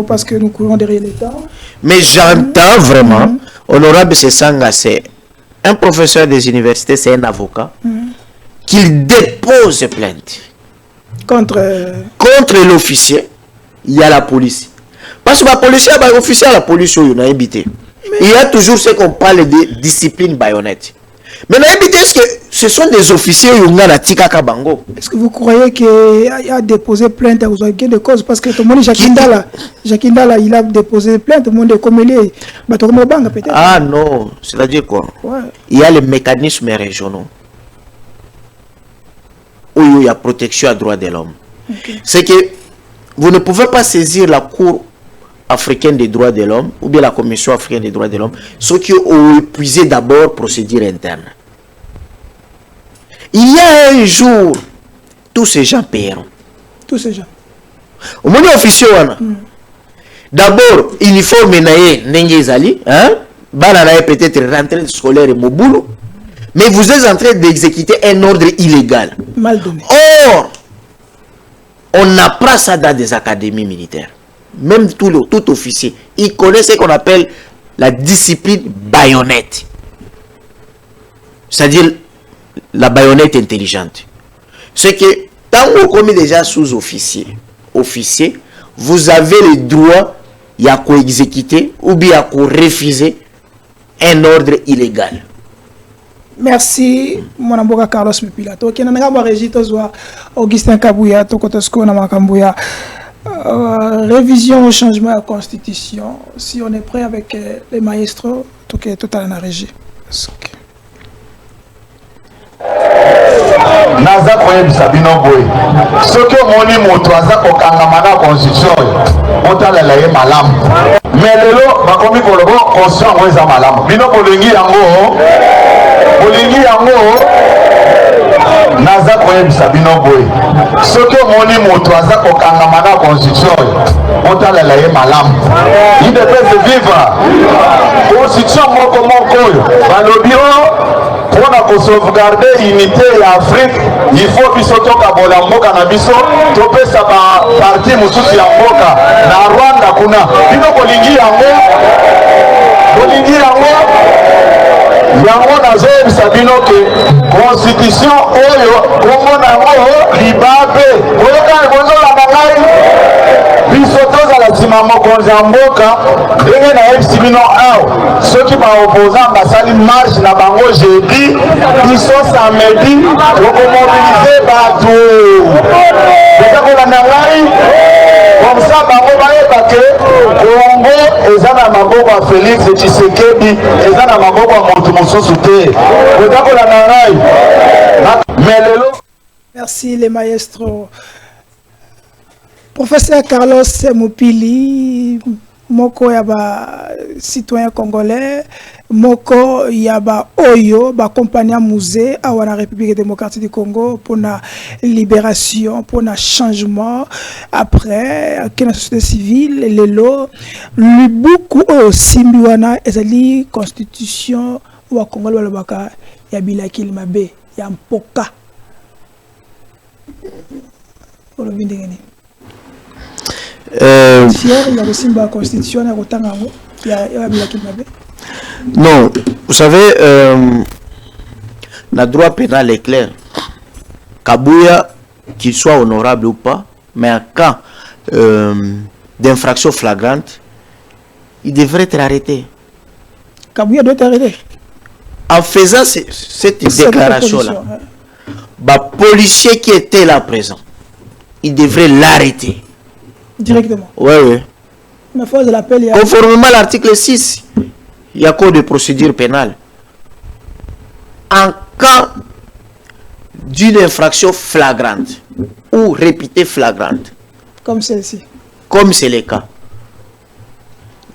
parce que nous courons derrière le temps. Mais j'entends vraiment, honorable Sesanga, c'est un professeur des universités, c'est un avocat, qu'il dépose plainte. Contre l'officier, il y a la police. Parce que la police, l'officier, la police, il y a toujours ce qu'on parle de discipline baïonnette. Maintenant, est-ce que ce sont des officiers Yungana Tikaka Bango? Est-ce que vous croyez qu'il a déposé plainte aux gain de cause? Parce que tout le monde, Jacindala, il a déposé plainte, tout le monde est comme il est. Peut-être. Ah non, c'est-à-dire quoi? Ouais. Il y a les mécanismes régionaux où il y a protection à droits de l'homme. Okay. C'est que vous ne pouvez pas saisir la Cour africaine des droits de l'homme ou bien la Commission africaine des droits de l'homme, ceux qui ont épuisé d'abord procédure interne. Il y a un jour, tous ces gens paieront. Tous ces gens. Au moins officier, d'abord, uniforme naé, n'engezali, hein? Bananae peut-être rentrée scolaire et moboulou, mais vous êtes en train d'exécuter un ordre illégal. Mal donné. Or, on apprend ça dans des académies militaires. Même tout officier, il connaît ce qu'on appelle la discipline baïonnette. C'est-à-dire la baïonnette intelligente. C'est que tant que vous commettez déjà sous-officier, vous avez le droit à co-exécuter ou bien à refuser un ordre illégal. Merci, mon amboka Carlos Mipila. Ok, on a régi Augustin Kabouya, Tokotosko Namakambuya. Révision au changement de la constitution. Si on est prêt avec les maestros, tout à la régie. Naza koyebisa bino boye soki omoni moto aza kokangama na constitution otalela ye malamu mais lelo bakomi koloba constitution yango eza malamu bino bolingi yango naza koyebisa bino boye soki omoni moto aza kokangama na constitution otalela ye malamu il devait vivre constitution moko oyo balobi pour sauvegarder l'unité de l'Afrique, il faut que tokabola mboka na biso topesa ba parti mususu ya mboka na Rwanda kuna bino kolingi yango nazoyebisa bino ke constitution oyo kombo nango libabe oyokani bozolanda ngai biso tozala nsima mokonzi ya mboka ndenge nayebisi bino awa soki baopposant basali marche na bango jeudi biso samedi tokomobilize bato eza kolanda ngai komsa bango bayeba ke kongo eza na maboko ya Félix Tshisekedi eza na maboko ya moto mosusu te eza kolanda ngai mais lelo. Merci les maestros. Professeur Carlos Mopili, moko yaba citoyen congolais, moko yaba Oyo, ba compagnie musée à la République démocratique du Congo pour la libération, pour le changement. Après, que la société civile, les lots, lui beaucoup simbiwana ezali constitution ou Congo le baka yabila kilmabe yampoka. Pour le vindégani. Non, vous savez, le droit pénal est clair. Kabouya, qu'il soit honorable ou pas, mais en cas d'infraction flagrante, il devrait être arrêté. Kabouya doit être arrêté. En faisant cette déclaration-là, le policier qui était là présent, il devrait l'arrêter. Directement. Oui. Conformément à l'article 6, il y a code de procédure pénale. En cas d'une infraction flagrante ou répétée flagrante, comme celle-ci, comme c'est le cas,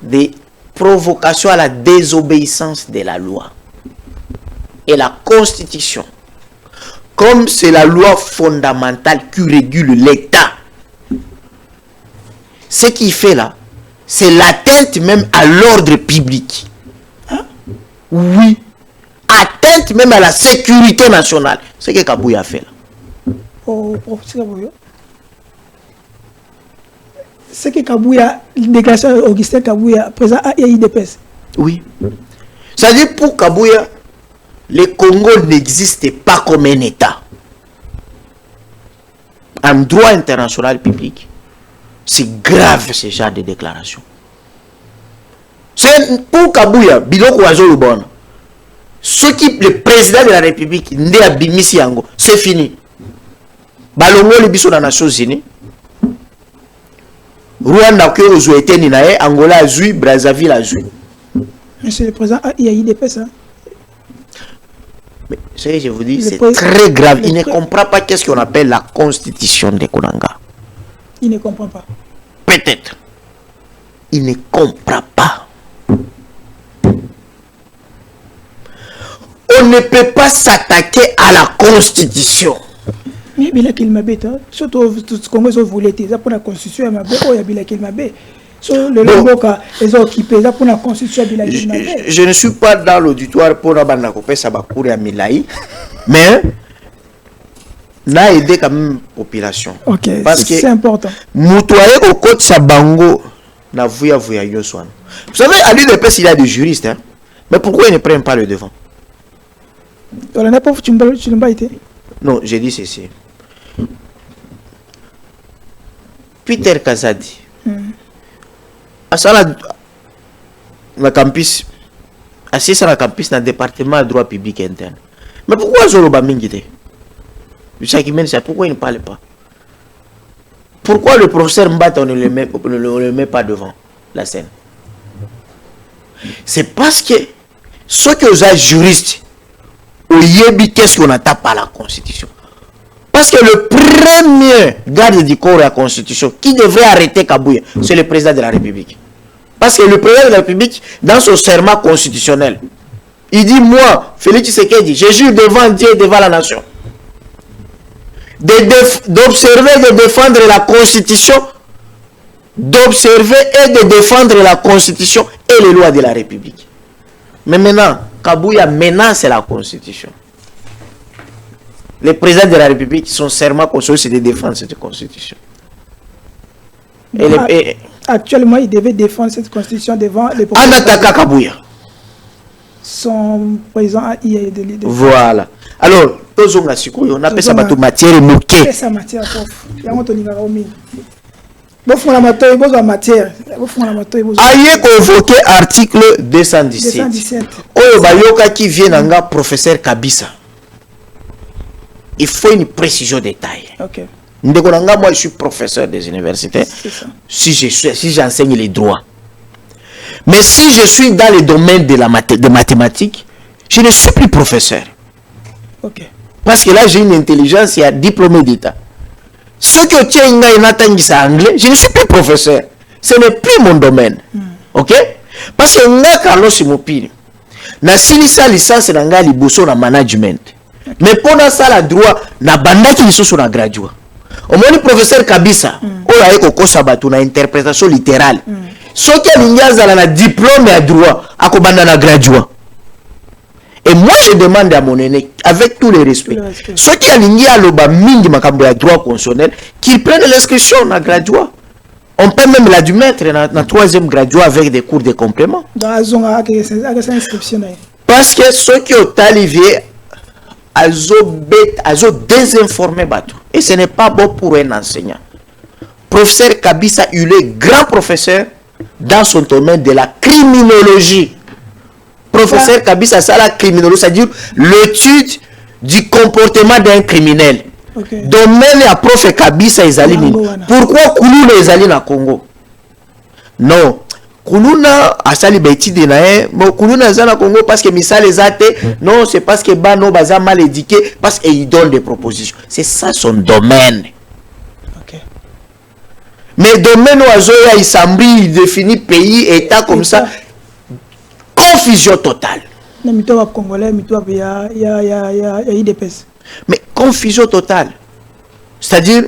des provocations à la désobéissance de la loi et la Constitution, comme c'est la loi fondamentale qui régule l'État. Ce qu'il fait là, c'est l'atteinte même à l'ordre public. Hein? Oui. Atteinte même à la sécurité nationale. C'est ce que Kabouya a fait là. Oh, professeur Kabouya. C'est que Kabouya, déclaration Augustin Kabouya, présent à IDPS. Oui. C'est-à-dire pour Kabouya, le Congo n'existe pas comme un État. En droit international public, c'est grave ce genre de déclaration. C'est pour Kabouya, biloko wazolubona. Ce qui le président de la République, Ndé Abimisi Yango, c'est fini. Balongo le biso na Nations Unies. Rwanda que aux États-Unis, Angola a joué, Brazzaville a joué. Monsieur le président, il y a eu des ça. Mais ce que je vous dis, c'est très grave. Il ne comprend pas qu'est-ce qu'on appelle la constitution de Konanga. Il ne comprend pas. Peut-être. Il ne comprend pas. On ne peut pas s'attaquer à la constitution. Mais il a qu'il m'a bête. Surtout, tout ce qu'on voulait dire pour la constitution, il m'a bête. Oh, il a qu'il m'a bête. Sur le Lemboka, ils ont occupé ça pour la constitution. Je ne suis pas dans l'auditoire pour la bande ça va courir à Milaï, mais n'a aidé quand même la population. Ok, c'est important. Moutouaye au côté Sabango n'a vuya Yoswan. Vous savez, à l'UDPS, il y a des juristes, hein? Mais pourquoi ils ne prennent pas le devant? On n'a pas tu n'as pas été. Non, j'ai dit ceci. Peter Kazadi. Asala na campus, assis à la campus dans le département de droit public interne. Mais pourquoi Zoroba Mingite? Pourquoi il ne parle pas? Pourquoi le professeur Mbata on ne le met pas devant la scène? C'est parce que ceux qui sont juristes, qu'est-ce qu'on attaque par la Constitution? Parce que le premier garde du corps de la Constitution qui devrait arrêter Kabouya, c'est le président de la République. Parce que le président de la République, dans son serment constitutionnel, il dit, moi, Félix Tshisekedi, je jure devant Dieu et devant la nation, d'observer et de défendre la Constitution, d'observer et de défendre la Constitution et les lois de la République. Mais maintenant, Kabouya menace la Constitution. Le président de la République, son serment constitutionnel, c'est de défendre cette Constitution. Actuellement, il devait défendre cette Constitution devant les Kabouya. Son président a eu des... Voilà. Alors, on appelle ça matière moquée. C'est matière. Il y a un matière. Aïe convoqué article 217. Oyo bayoka qui vient nanga professeur Kabisa. Il faut une précision détail. Ok. Moi, je suis professeur des universités. Si j'enseigne les droits. Mais si je suis dans le domaine de mathématiques, je ne suis plus professeur. Ok. Parce que là, j'ai une intelligence, il y a diplômé d'État. Ce que tu as en anglais, je ne suis plus professeur. Ce n'est plus mon domaine. Ok? Parce que moi, Carlos Simopini, na silisa licence na liboso na management. Mais pendant ça, la droit, na banda qui sont sur la graduat. Au moins, le professeur Kabisa, on a eu une interprétation littérale. Ce qui a un diplôme à droit, à banda na graduat. Et moi, je demande à mon aîné, avec tous les respects, ceux qui ont le droit constitutionnel, qu'ils prennent l'inscription dans le graduat. On peut même l'admettre dans le troisième graduat avec des cours de complément. Parce que ceux qui ont arrivé, ils ont désinformé. Et ce n'est pas bon pour un enseignant. Professeur Kabisa, il est grand professeur dans son domaine de la criminologie. Professeur Kabisa, ça la criminologie, c'est-à-dire l'étude du comportement d'un criminel. Domaine à prof Kabisa ils allaient. Pourquoi Koulouna ils allaient na Congo? Non, Koulouna a sali l'étude na bon Koulouna ils na Congo parce que misal les athées. Non, c'est parce que Bano baza mal éduqué parce qu'il donne des propositions. C'est ça son domaine. Mais domaine oiseau il s'embrouille, il définit pays, état comme ça. Confusion totale. Mais confusion totale. C'est-à-dire,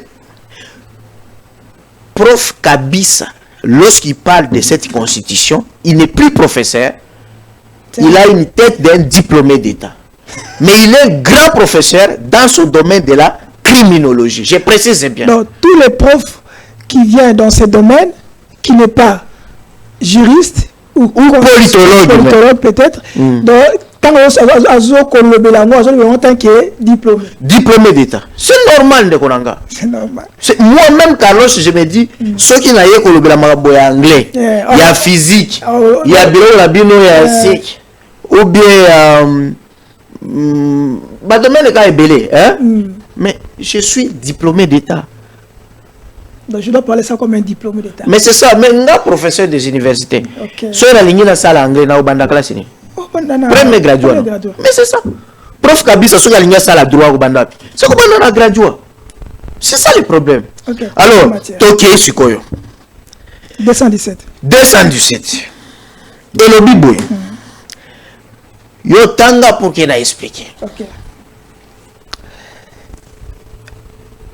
prof Kabisa, lorsqu'il parle de cette constitution, il n'est plus professeur, il a une tête d'un diplômé d'État. Mais il est un grand professeur dans son domaine de la criminologie. Je précise bien. Donc, tous les profs qui viennent dans ce domaine, qui n'est pas juriste, ou politologue peut-être. Donc, quand on a tant que diplômé. Diplômé d'État. C'est normal de Konanga. C'est normal. Moi-même, Carlos, je me dis, ceux qui n'ont pas anglais, il y a physique, il y a bio, il y a physique, ou bien domaine est belé, hein? Mais je suis diplômé d'État. Donc je dois parler ça comme un diplômé d'État. Mais c'est ça, mais nga professeur des universités. Soit la ligne dans salle anglais na obanda classe ni. Premier graduat. Mais c'est ça. Prof Kabisa soit la ligne salle droit obanda. C'est comment on a graduat. C'est ça le problème. Alors, Tokyo Sikoyo. 217. 217. Et le Biboy. Yo tanga pour qu'il a expliqué.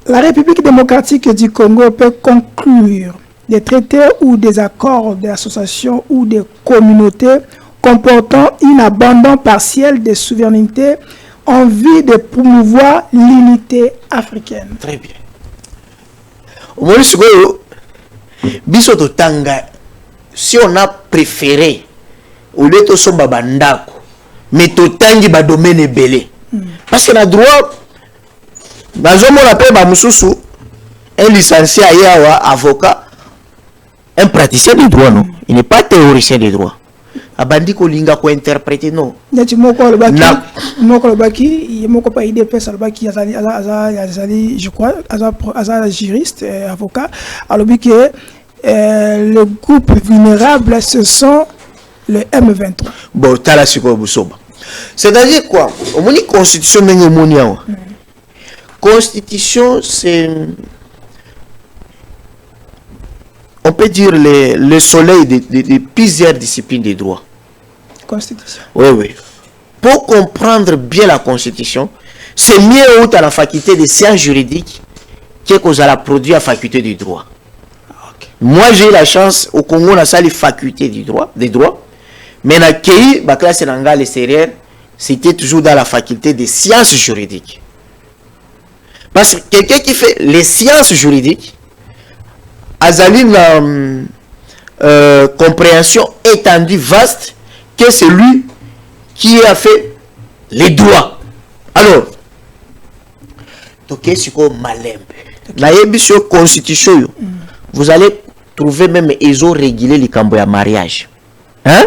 La République démocratique du Congo peut conclure des traités ou des accords d'association ou des communautés comportant un abandon partiel des souverainetés en vue de promouvoir l'unité africaine. Très bien. Au moins, si on a préféré, au lieu de son babandako, mais tout tangi ba domaine belé. Parce que le droit, un licencié avocat, un praticien du droit, non. Il n'est pas théoricien des droits. Abandi ko linga ko interpréter non. Neti moko le baki, moko pas idée pesa le baki azali je crois azali juriste avocat alors que le groupe vulnérable ce sont le M23. Bon, tala siko busoba. C'est-à-dire quoi? Au moins constitution mengo monia. Constitution c'est, on peut dire le soleil de plusieurs disciplines des droits. Constitution. Oui, oui. Pour comprendre bien la Constitution, c'est mieux haut à la faculté des sciences juridiques que à la produit à la faculté du droit. Moi, j'ai eu la chance au Congo, on a ça les facultés des droits. Mais dans le pays, la classe en l'extérieur, c'était toujours dans la faculté des sciences juridiques. Parce que quelqu'un qui fait les sciences juridiques, a une compréhension étendue, vaste, que celui qui a fait les droits. Alors, c'est comme Malembe. La constitution, vous allez trouver même ils ont régulé les camps de mariage. Hein?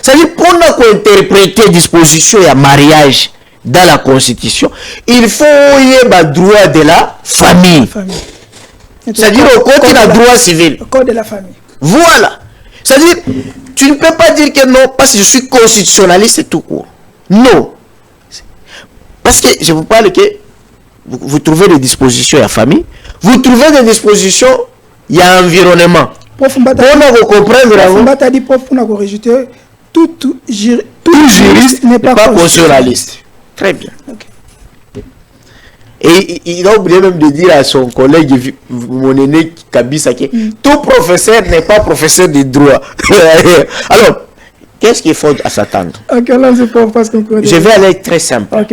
C'est-à-dire, pour interpréter disposition et mariage dans la constitution, il faut le droit de la famille. C'est-à-dire au code de la droit civil. Le code de la famille. Voilà. C'est-à-dire, tu ne peux pas dire que non, parce que je suis constitutionnaliste et tout court. Non. Parce que je vous parle que vous trouvez des dispositions à la famille, vous trouvez des dispositions, il y a environnement. Pour nous comprendre, tout juriste n'est pas constitutionnaliste. Très bien. Okay. Et il a oublié même de dire à son collègue, mon aîné Kabisa, que tout professeur n'est pas professeur de droit. Alors, qu'est-ce qu'il faut à s'attendre? Je vais aller très simple.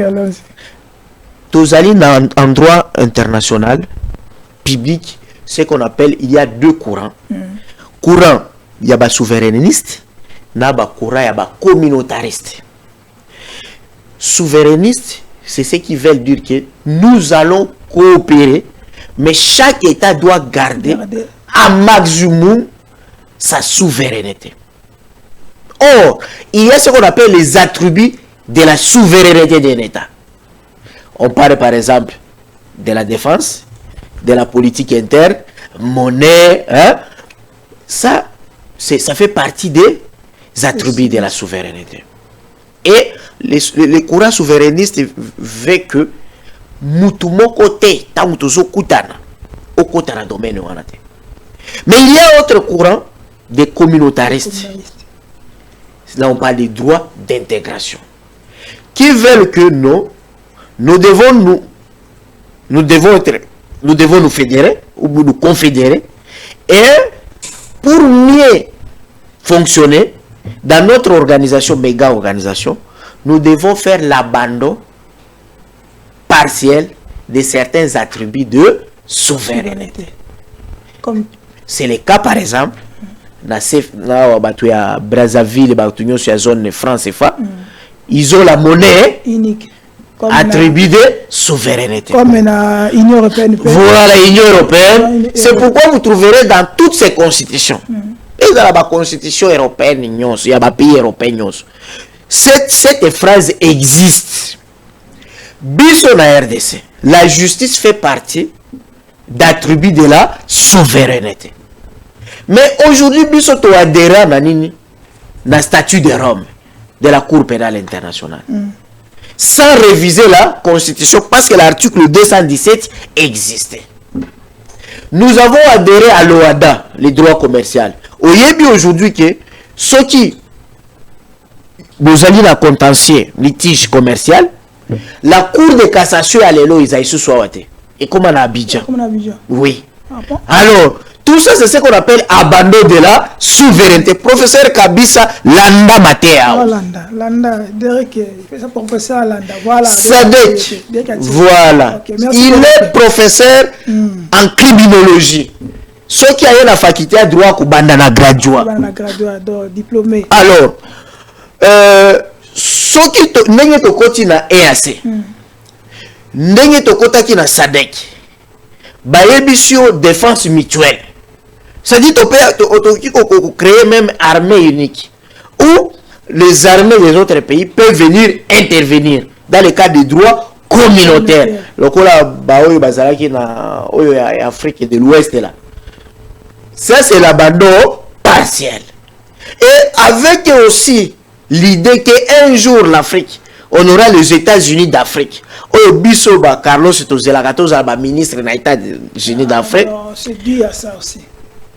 Tous allez en droit international, public, ce qu'on appelle, il y a deux courants. Courant, il y a des souverainistes, il y a des courant, il y a des communautaristes. Souverainistes, c'est ce qui veut dire que nous allons coopérer, mais chaque État doit garder à maximum sa souveraineté. Or, il y a ce qu'on appelle les attributs de la souveraineté d'un État. On parle par exemple de la défense, de la politique interne, monnaie, hein? Ça fait partie des attributs de la souveraineté. Et les courants souverainistes veulent que mutumo côté, au côté dans domaine. Mais il y a autre courant des communautaristes. Là on parle des droits d'intégration. Qui veulent que nous devons nous fédérer ou nous confédérer, et pour mieux fonctionner dans notre organisation, méga organisation, nous devons faire l'abandon partiel de certains attributs de souveraineté. C'est le cas par exemple dans Brazzaville, sur la zone de France et FA, ils ont la monnaie unique. Attribut de souveraineté. Comme l'Union européenne. Voilà, l'Union européenne. C'est pourquoi vous trouverez dans toutes ces constitutions. Et dans la constitution européenne, il y a des pays européens. Cette phrase existe. Biso na RDC, la justice fait partie d'attributs de la souveraineté. Mais aujourd'hui, biso to adhéré na nini na statut de Rome de la Cour pénale internationale. Sans réviser la constitution parce que l'article 217 existait. Nous avons adhéré à l'OADA, les droits commerciaux. Oyebi aujourd'hui que ceux qui vous allez la contentieux, litige commercial, la Cour de cassation à l'élo, ils aillent soit et comme en Abidjan. Oui. Ah bon? Alors, tout ça, c'est ce qu'on appelle abandon de la souveraineté. Professeur Kabisa, Landa Matea. Landa, Derek, professeur Landa, voilà. Sadek, voilà. Okay, il est professeur en criminologie. Ceux qui ont la faculté à droit, Kubandana graduat. Diplômé. Alors, ceux qui n'ont pas na EAC, n'ont pas na Sadek, Bayebisio défense mutuelle. C'est-à-dire qu'on peut créer même armée unique où les armées des autres pays peuvent venir intervenir dans le cas des droits communautaires. Le cas de l'Afrique de l'Ouest là. Ça c'est l'abandon partiel. Et avec aussi l'idée qu'un jour l'Afrique, on aura les États-Unis d'Afrique. Oh, Bisoba, Carlos Tozelagatos, ministre des États-Unis d'Afrique. C'est dû à ça aussi.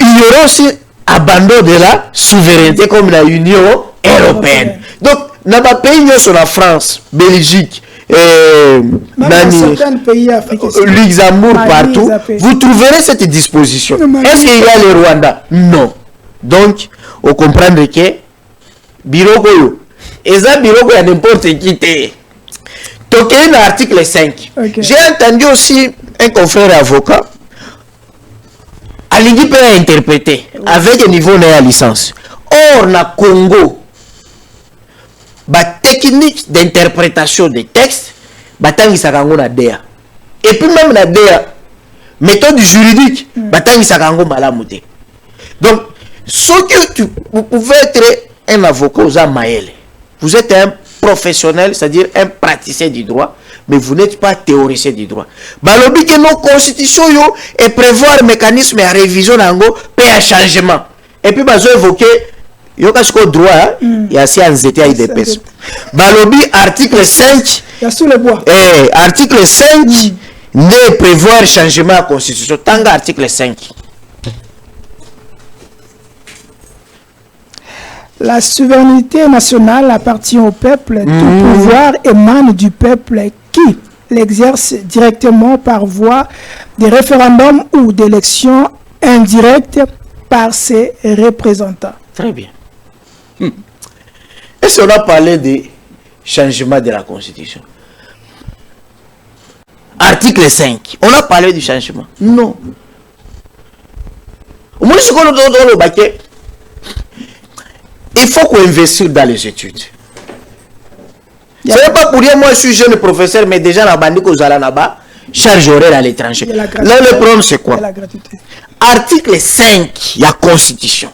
Il y aura aussi abandon de la souveraineté comme la Union européenne. Donc, dans les pays, sur la France, Belgique, certains pays africains, Luxembourg, partout, vous trouverez cette disposition. Est-ce qu'il y a le Rwanda? Non. Donc, on comprend que Biroko, et ça, Biroko, il y a n'importe qui. Donc, il y a l'article 5. Okay. J'ai entendu aussi un confrère avocat. Alingi peut interpréter avec un niveau de la licence. Or, na Congo, la technique d'interprétation des textes, batangi sakango na DEA. Et puis même la DEA, méthode juridique, batangi sakango malamute. Donc, ce que vous pouvez être un avocat aux Amaël, vous êtes un professionnel, c'est-à-dire un praticien du droit, mais vous n'êtes pas théoricien du droit. Balobi que nos constitutions yo et prévoir mécanisme à révision nango paix à changement. Et puis bazo évoquer yo kasko droit il y a si anzete à IDPS. Balobi article 5 il y a sous le bois. Article 5 ne prévoir changement à constitution tanga article 5. La souveraineté nationale appartient au peuple. Tout pouvoir émane du peuple qui l'exerce directement par voie de référendum ou d'élection indirecte par ses représentants. Très bien. Est-ce qu'on a parlé de changement de la Constitution? Article 5. On a parlé du changement? Non. Au moins, ce qu'on a dans le baquet, il faut qu'on investisse dans les études. Ce n'est pas pour dire moi je suis jeune professeur, mais déjà la bande aux Alanaba, charge horaire à l'étranger. Là, le problème c'est quoi? Article 5, la Constitution.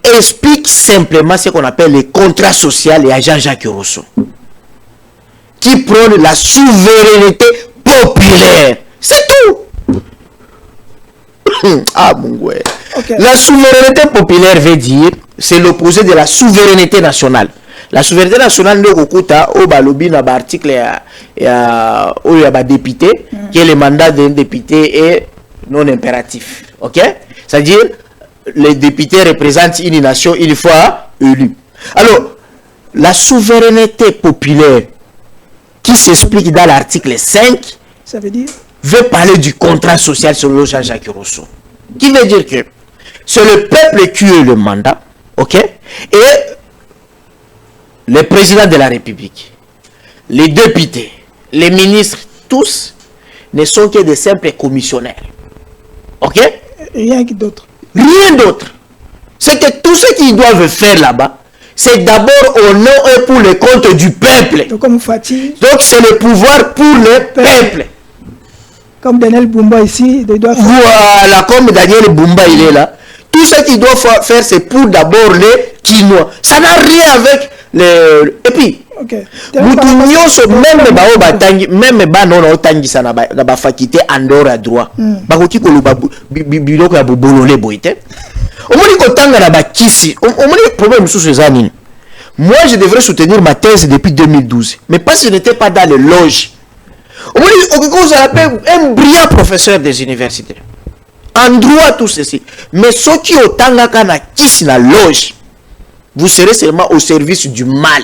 Explique simplement ce qu'on appelle les contrats sociaux et à Jean-Jacques Rousseau. Qui prône la souveraineté populaire. C'est tout. Ah mon gars. Okay. La souveraineté populaire veut dire c'est l'opposé de la souveraineté nationale. La souveraineté nationale nous okuta au balobi na article ya député que le mandat d'un député est non impératif. OK? C'est-à-dire les députés représentent une nation une fois élue. Alors la souveraineté populaire qui s'explique dans l'article 5 ça veut dire veut parler du contrat social selon Jean-Jacques Rousseau. Qui veut dire que c'est le peuple qui a le mandat, ok? Et le président de la République, les députés, les ministres, tous ne sont que des simples commissionnaires. Ok? Rien d'autre. Rien d'autre. C'est que tout ce qu'ils doivent faire là-bas, c'est d'abord au nom et pour le compte du peuple. Donc, comme Fatih. Donc c'est le pouvoir pour le peuple. Comme Daniel Bumba ici, il doit faire. Voilà, comme Daniel Bumba il est là. Tout ce qu'il doit faire, c'est pour d'abord les Chinois. Ça n'a rien avec Et puis, mutu nyonso même bao batangi même ba non otangisa na ba faculté en dehors à droit. Bakoki ko loba biloko ya bobolole boite. Omoni ko tanga na ba kisi. Omoni problème sous ces années. Moi je devrais soutenir ma thèse depuis 2012, mais parce que je n'étais pas dans les loges. Omoni okiko ça appelle un brillant professeur des universités. En droit tout ceci. Mais ceux qui otanga kana kisi na loge, vous serez seulement au service du mal.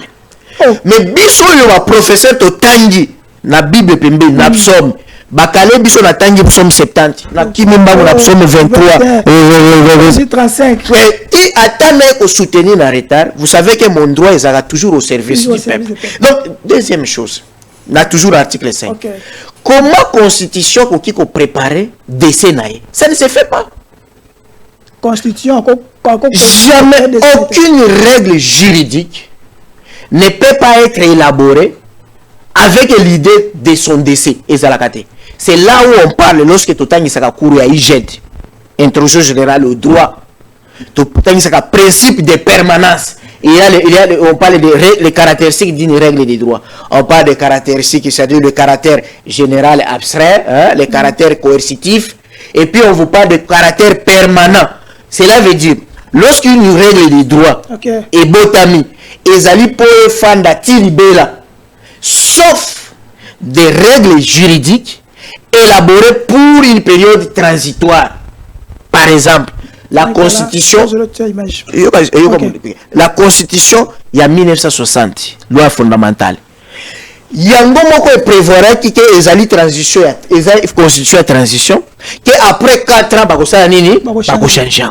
Mais biso yo professeur to tangi na Bible pembe na psaume bakale biso na tangi psaume 70 na kimimba na psaume 23 35 et attendez au soutenir en retard. Vous savez que mon droit est toujours au service du peuple. Donc deuxième chose, na toujours article 5. Comment constitution qui ko préparer décès naé, ça ne se fait pas. Constitution jamais aucune règle juridique ne peut pas être élaboré avec l'idée de son décès. C'est là où on parle lorsque tu as un IGED, introduction générale au droit, tu as un principe de permanence. On parle des caractéristiques d'une règle de droit. On parle des caractéristiques, c'est-à-dire le caractère général abstrait, hein, les caractères coercitifs, et puis on vous parle de caractère permanent. Cela veut dire, lorsqu'une règle de droit est botami, ezali po fanda tilibela, sauf des règles juridiques élaborées pour une période transitoire. Par exemple, la Constitution, la Constitution, il y a 1960, loi fondamentale. Yango moko prévoira que ezali transition, ezali constitution à transition, que après 4 ans bakosala nini bakochange.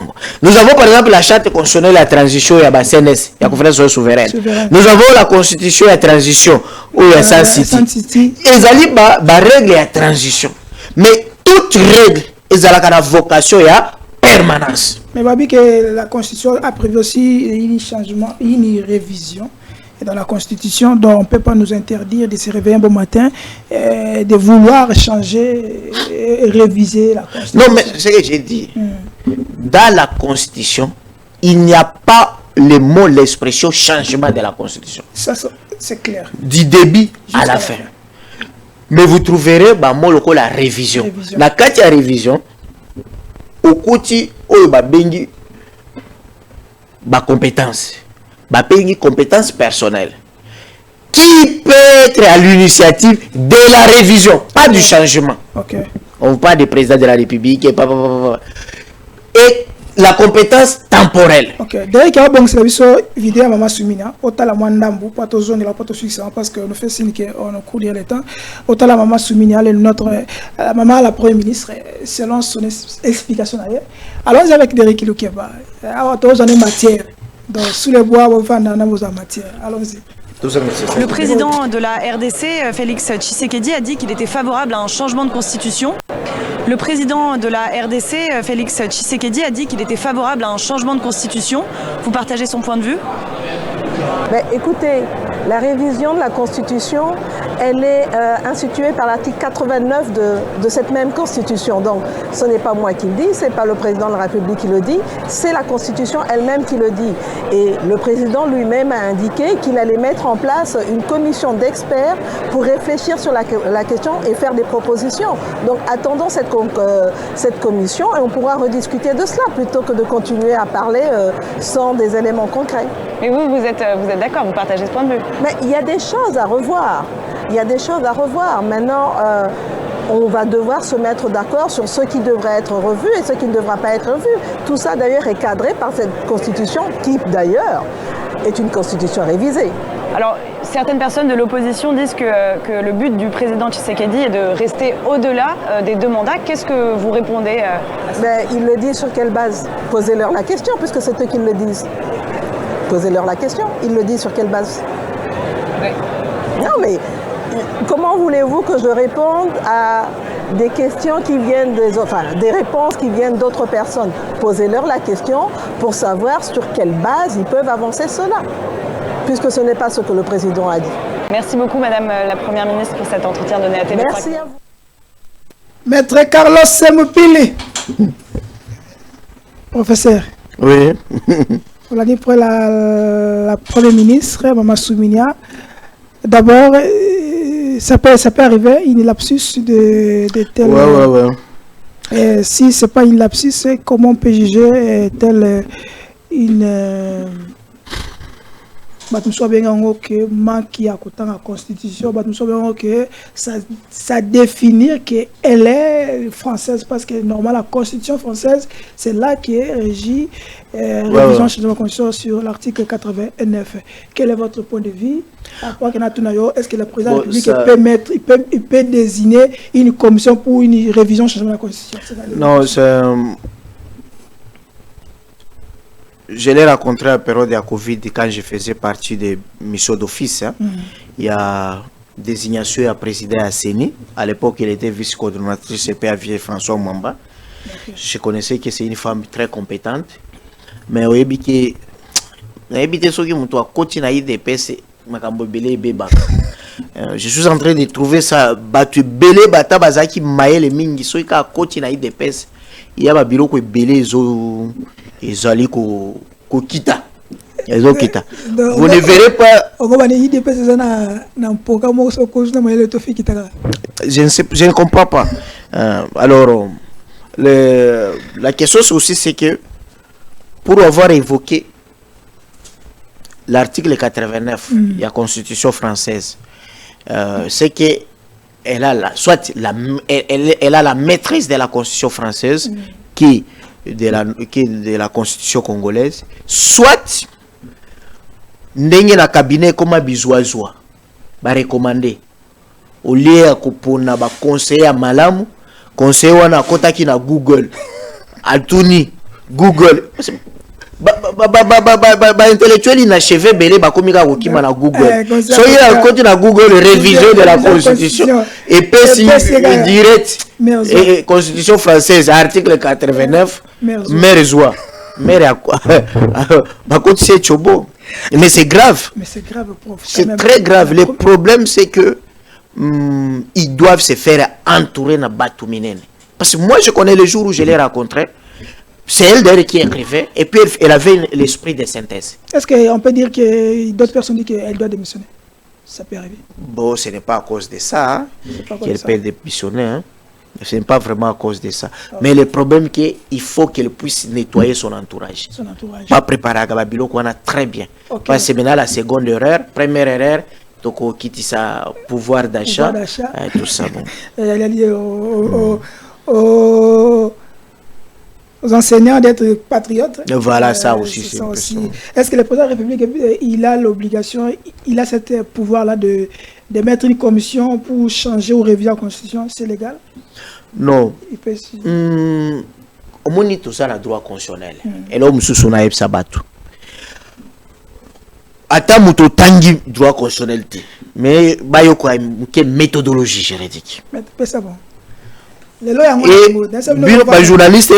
Nous avons par exemple la charte constitutionnelle à transition ya ba CNS, ya conférence souveraine. Nous avons la constitution à transition ou ya San City. Ezali ba règle à transition. Mais toute règle ezala kana vocation ya permanence. Mais Babi que la constitution a prévu aussi un changement, une révision. Et dans la Constitution, donc on ne peut pas nous interdire de se réveiller un bon matin, de vouloir changer et réviser la Constitution. Non, mais c'est ce que j'ai dit. Dans la Constitution, il n'y a pas le mot, l'expression changement de la Constitution. Ça, c'est clair. Du début à la fin. Mais vous trouverez la révision. La carte de révision, au côté où il y a compétence. Une compétence personnelle qui peut être à l'initiative de la révision, pas du changement. On parle du président de la République et la compétence temporelle. D'ailleurs, il y a un service vidéo à Maman Soumina, autant la Mandambu, pas aux zones et la porte suisse, parce que nous faisons signe qu'on a couru le temps. Autant la Maman Soumina, notre maman, la première ministre, selon son explication d'ailleurs. Allons avec Derek Lukeba. Alors, tous en matière. Donc, sous les bois, on va faire en matière. Allons-y. Le président de la RDC, Félix Tshisekedi, a dit qu'il était favorable à un changement de constitution. Le président de la RDC, Félix Tshisekedi, a dit qu'il était favorable à un changement de constitution. Vous partagez son point de vue? Mais écoutez, la révision de la Constitution, elle est instituée par l'article 89 de cette même Constitution. Donc, ce n'est pas moi qui le dis, ce n'est pas le président de la République qui le dit, c'est la Constitution elle-même qui le dit. Et le président lui-même a indiqué qu'il allait mettre en place une commission d'experts pour réfléchir sur la question et faire des propositions. Donc, attendons cette commission et on pourra rediscuter de cela plutôt que de continuer à parler sans des éléments concrets. Mais vous êtes d'accord, vous partagez ce point de vue? Mais il y a des choses à revoir. Il y a des choses à revoir. Maintenant, on va devoir se mettre d'accord sur ce qui devrait être revu et ce qui ne devra pas être revu. Tout ça, d'ailleurs, est cadré par cette Constitution qui, d'ailleurs, est une Constitution révisée. Alors, certaines personnes de l'opposition disent que le but du président Tshisekedi est de rester au-delà des 2 mandats. Qu'est-ce que vous répondez à ça? Mais ils le disent sur quelle base? Posez-leur la question, puisque c'est eux qui le disent. Posez-leur la question. Ils le disent sur quelle base? Oui. Non, mais comment voulez-vous que je réponde à des questions qui viennent des réponses qui viennent d'autres personnes? Posez-leur la question pour savoir sur quelle base ils peuvent avancer cela, puisque ce n'est pas ce que le président a dit. Merci beaucoup, Madame la Première ministre, pour cet entretien donné à TV5. Merci à vous. Maître Carlos Semupili. Professeur. Oui. On l'a dit pour la Première ministre, Maman Souminia. D'abord, ça peut arriver, une lapsus de tel... Ouais. Et si ce n'est pas une lapsus, comment on peut juger telle une... Nous savons que manque à la Constitution, nous savons que ça définit qu'elle est française, parce que normalement la Constitution française, c'est là qui est régie révision de la Constitution sur l'article 89. Quel est votre point de vue? Est-ce que le président de la République peut désigner une commission pour une révision de la Constitution? Non, je l'ai rencontré à la période de la Covid quand je faisais partie des missions d'office. Il y a désignation à président à Séni. À l'époque, il était vice-coordonnatrice CPAV François Mwamba. Je connaissais que c'est une femme très compétente. Mais je suis en train de trouver ça. Belé bata bazaki maele mingi so ka koti na IDPS. Il y a un bureau qui est belé ils allaient ko kita. Ils ont kita. Vous ne verrez pas. Je ne comprends pas. Alors, la question aussi c'est que pour avoir évoqué l'article 89 de la Constitution française, c'est que elle a elle a la maîtrise de la Constitution française qui de la Constitution congolaise, soit ndenge na cabinet comme Bizoazwa ba recommander au lieu ya kupona ba conseiller à malamu conseiller wana kotaki na Google atuni Google ba intellectuel inachevé belé ba komika kokima na Google so il a côté na Google révision de la Constitution et PC direct et Constitution française article 89 mère Zoua mère à quoi ba côté c'est chobo mais c'est grave, prof, c'est très grave. Le problème c'est que ils doivent se faire entourer na Batuminene, parce que moi je connais le jour où je l'ai rencontré. C'est elle d'ailleurs qui écrivait, et puis elle avait l'esprit de synthèse. Est-ce qu'on peut dire que d'autres personnes disent qu'elle doit démissionner? Ça peut arriver. Bon, ce n'est pas à cause de ça qu'elle peut démissionner. Hein. Ce n'est pas vraiment à cause de ça. Mais le problème c'est qu'il faut qu'elle puisse nettoyer son entourage. Pas préparer à Gababilo qu'on a très bien. Parce que maintenant la seconde erreur, première erreur, donc on quitte sa pouvoir d'achat, tout ça. Bon. Elle a dit aux enseignants d'être patriotes. Voilà, ça aussi. Est-ce que le président de la République, il a l'obligation, il a ce pouvoir-là de mettre une commission pour changer ou réviser la Constitution? C'est légal? Non. Au moins, tout ça, le droit constitutionnel. Et là, on a eu Sabatou. Attends, on tangi droit constitutionnel. Mais il y a une méthodologie juridique. Mais c'est bon. Et le journaliste,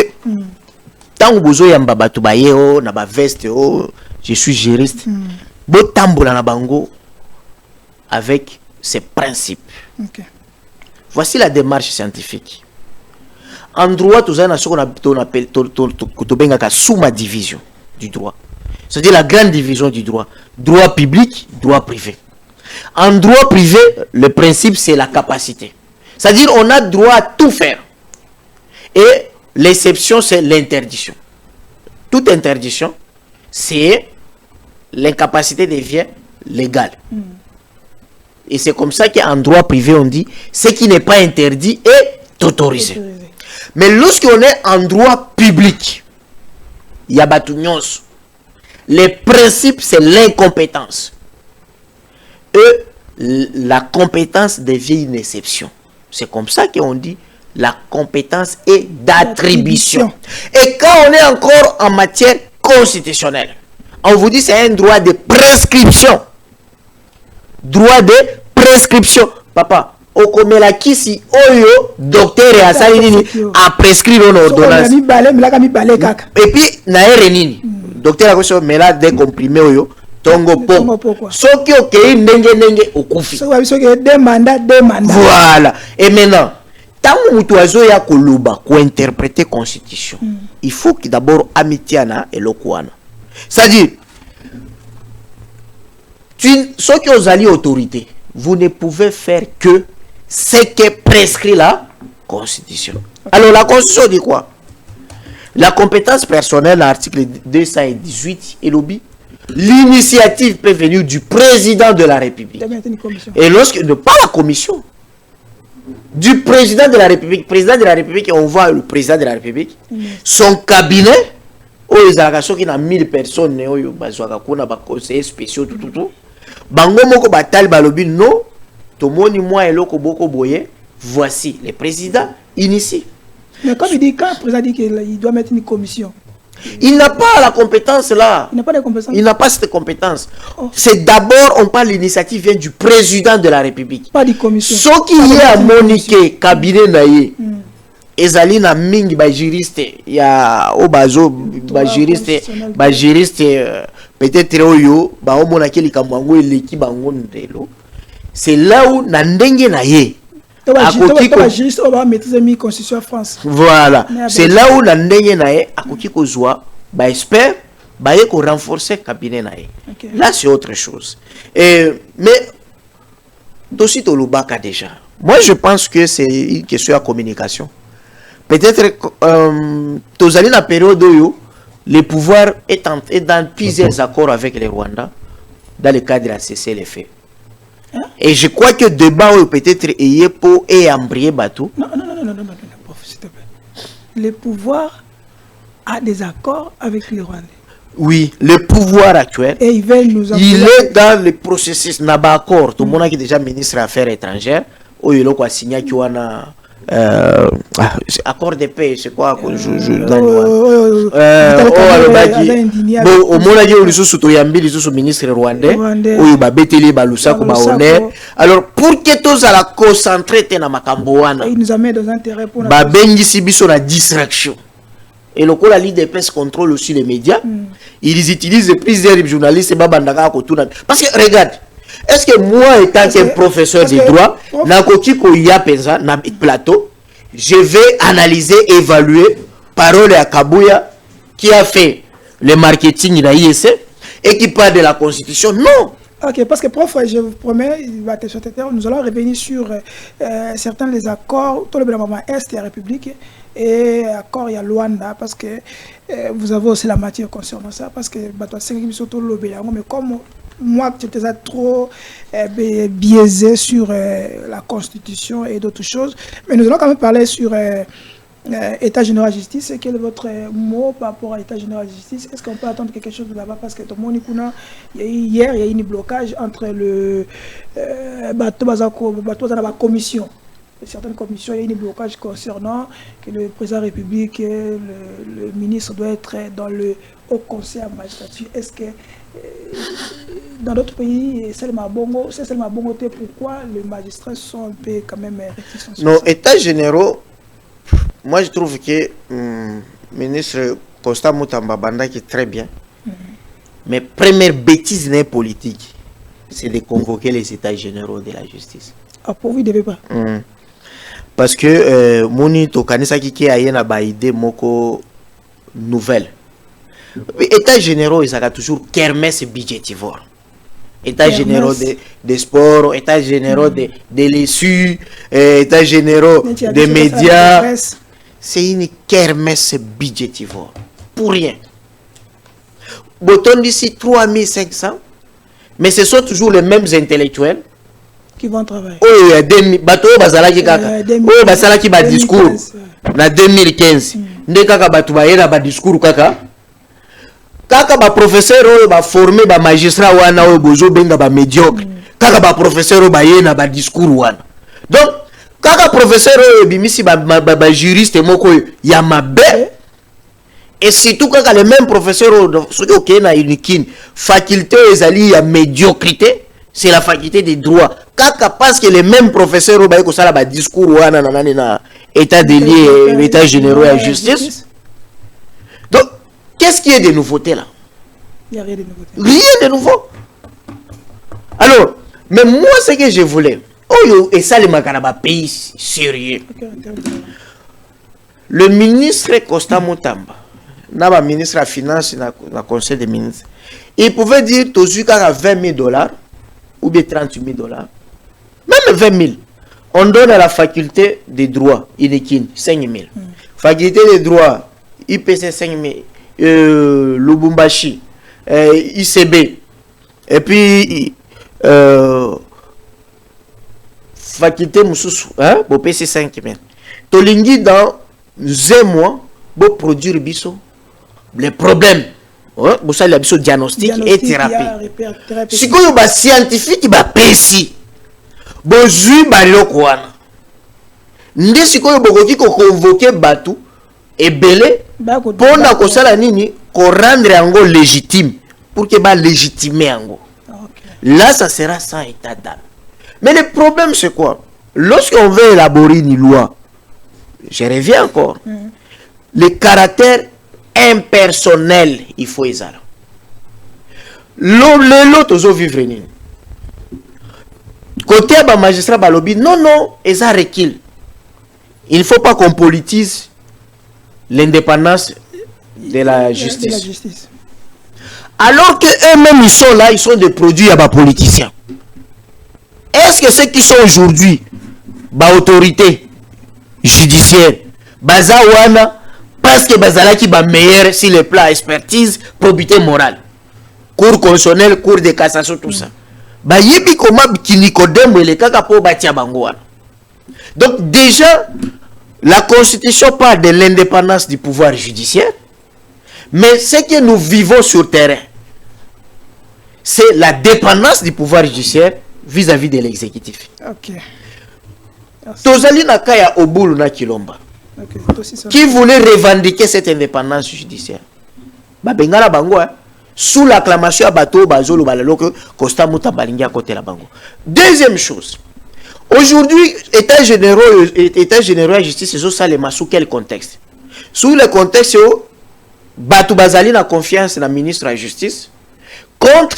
tant que vous avez un veste, je suis juriste, vous avez avec ces principes. Voici la démarche scientifique. En droit, tout ça, on appelle sous division du droit. C'est-à-dire la grande division du droit. Droit public, droit privé. En droit privé, le principe, c'est la capacité. C'est-à-dire on a droit à tout faire. Et l'exception, c'est l'interdiction. Toute interdiction, c'est l'incapacité devient légale. Et c'est comme ça qu'en droit privé, on dit ce qui n'est pas interdit est autorisé. Mais lorsqu'on est en droit public, il y a batunions. Le principe, c'est l'incompétence. Et la compétence devient une exception. C'est comme ça qu'on dit la compétence est d'attribution. Et quand on est encore en matière constitutionnelle, on vous dit c'est un droit de prescription. Droit de prescription. Papa, au komela kisi oyo docteur et asalini a prescrit une ordonnance. Et puis na erenini. Docteur a reçu mais là des comprimés oyo tongo po. Soki okei ndenge okufi. Voilà. Et maintenant, tant que vous ya koluba ko interpréter constitution, il faut que d'abord amitiana et lokwana. C'est-à-dire, ceux qui ont allié autorité, vous ne pouvez faire que ce qui est prescrit la Constitution. Alors la Constitution dit quoi? La compétence personnelle, l'article 218, et lobby. L'initiative peut venir du président de la République. Et lorsque, ne pas la commission, du président de la République. Président de la République, on voit le président de la République, son cabinet, où les allocations qui ont 1000 personnes, conseillers spéciaux, tout. Bango moko batal balobi non, tomoni moi et loko boko boye, voici les présidents initiés. Mais comme il dit, quand le président dit qu'il doit mettre une commission, il n'a pas la compétence là. Il n'a pas de compétence. Il n'a pas cette compétence. C'est d'abord, on parle, l'initiative vient du président de la République. Pas de commission. Ce qui est à Monique, cabinet naïe, ezali na mingi ba juriste, il y a au bazo ba juriste, peut-être oyo ba omona keli kamwango eleki bango ndelo. C'est là où na ndenge naïe. Voilà, c'est là où la ndenge nae akoki kozwa ba expert ba ye ko renforcer cabinet nae. Là c'est autre chose. Mais dossier to lubaka déjà. Moi je pense que c'est une question de communication. Peut-être tozali na période où le pouvoir est dans plusieurs accords avec les Rwandais dans le cadre de la cessez-le-feu. Et je crois que débat peut-être ayé pour et embryer bateau. Non, s'il te plaît. Le pouvoir a des accords avec les Rwandais. Oui, le pouvoir actuel. Et ils veulent nous il est dans le processus n'a accord. Tout le monde qui est déjà ministre des Affaires étrangères, où il a signé qui a accord de paix, c'est quoi au monde ministre rwandais où ba beteli ba lusako ba honneur. Alors pour que tous à la concentrer na makambo wana, il nous amène dans un terrain pour ba bengisi biso na distraction. Et le la Ligue des presse contrôle aussi les médias. Ils utilisent plusieurs journalistes parce que regarde, est-ce que moi étant qu'un professeur de droit na koti ko ya penza na plateau, je vais analyser, évaluer parole à Kabouya qui a fait le marketing de l'ISC et qui parle de la Constitution? Non. Ok, parce que prof, je vous promets, nous allons revenir sur certains des accords, tout le gouvernement Est et la République, et accord il y a Luanda, parce que vous avez aussi la matière concernant ça, parce que mais comme moi, tu étais trop biaisé sur la Constitution et d'autres choses, mais nous allons quand même parler sur État général de justice. Quel est votre mot par rapport à l'État général de justice? Est-ce qu'on peut attendre quelque chose de là-bas? Parce que tout le monde, hier, il y a eu un blocage entre le commission. Certaines commissions, il y a eu un blocage concernant que le président de la République, le ministre doit être dans le Haut Conseil à magistrature. Est-ce que dans d'autres pays, c'est seulement bongo, pourquoi les magistrats sont un peu quand même réticents? Non, État généraux. Moi, je trouve que le ministre Costa Mutamba Banda qui est très bien. Mais première bêtise politique, c'est de convoquer les États généraux de la justice. Ah, pour vous, il ne devait pas. Parce que Mouni Tokanisa qui a une idée moko nouvelle. États généraux, ils ont toujours kermesse budgétivore. États généraux des sports, États généraux de l'issue, États généraux des médias. C'est une kermesse budgétivore. Pour rien. Boton d'ici 3500, mais ce sont toujours les mêmes intellectuels qui vont travailler. Oh, il y a des bateaux bazalaki kaka. Oh, bazalaki ba discours. Na 2015. Nde kaka batu ba yena ba discours kaka. Kaka ba professeur oyo ba formé ba magistrat wana oyo bozo benga ba médiocre. Kaka ba professeur oyo ba yena ba discours wana. Donc kaka professeur oyo bimisi ba juriste moko ya mabe. Et surtout kaka le même professeur oyo soki okeye na unikin faculté ezali ya médiocrité, c'est la faculté des droits. Kaka parce que les mêmes professeurs oyo ba ko sala ba discours wana na nani na état des lieux et état généraux et justice. Donc qu'est-ce qui est de nouveauté là? Il n'y a rien de nouveau. Rien de nouveau. Alors, mais moi, ce que je voulais, et ça, les Makaraba, pays sérieux. Le ministre Costa Mutamba, n'a pas ministre la finance na conseil des ministres. Il pouvait dire tozu à $20,000 ou bien $30,000. Même 20 000. On donne à la faculté des droits, Inekin, 5 000. Faculté des droits, IPC 5 000, Lubumbashi, ICB, et puis faculté Moussous, pour PC 5 000. Tolingi dans 1 mois, pour produire biso, les problèmes. Pour ça, il y a biso diagnostic et thérapie. Si vous avez scientifique, il va précis. Bonjour, baloko wana. Nde sikoyo bokoki ko convoquer batu ebele pona ko sala nini ko rendre yango légitime pour que ba légitimer yango. Là ça sera sans état d'âme. Mais le problème c'est quoi? Lorsqu'on veut élaborer une loi, je reviens encore. Le caractère impersonnel, il faut ezala. L'autre zo vivre nini. Côté à magistrat balobi, non, et ça recule. Il ne faut pas qu'on politise l'indépendance de la justice. Alors que eux-mêmes ils sont là, ils sont des produits à bas politiciens. Est-ce que ceux qui sont aujourd'hui bas autorité judiciaire, bazawana, parce que bazala qui va meilleur sur le plan expertise, probité morale, cour constitutionnelle, cour de cassation, tout ça. Donc déjà, la Constitution parle de l'indépendance du pouvoir judiciaire, mais ce que nous vivons sur terrain, c'est la dépendance du pouvoir judiciaire vis-à-vis de l'exécutif. Tozali na kaya Obulu na Kilomba, qui voulait revendiquer cette indépendance judiciaire. Bengala bango, sous l'acclamation à bateau bazolo balalo que Costa Mouta balinga côté la bango. Deuxième chose, aujourd'hui état généraux de justice c'est ça les sous quel contexte? Sous le contexte où Batou Bazali na confiance dans le ministre de la justice contre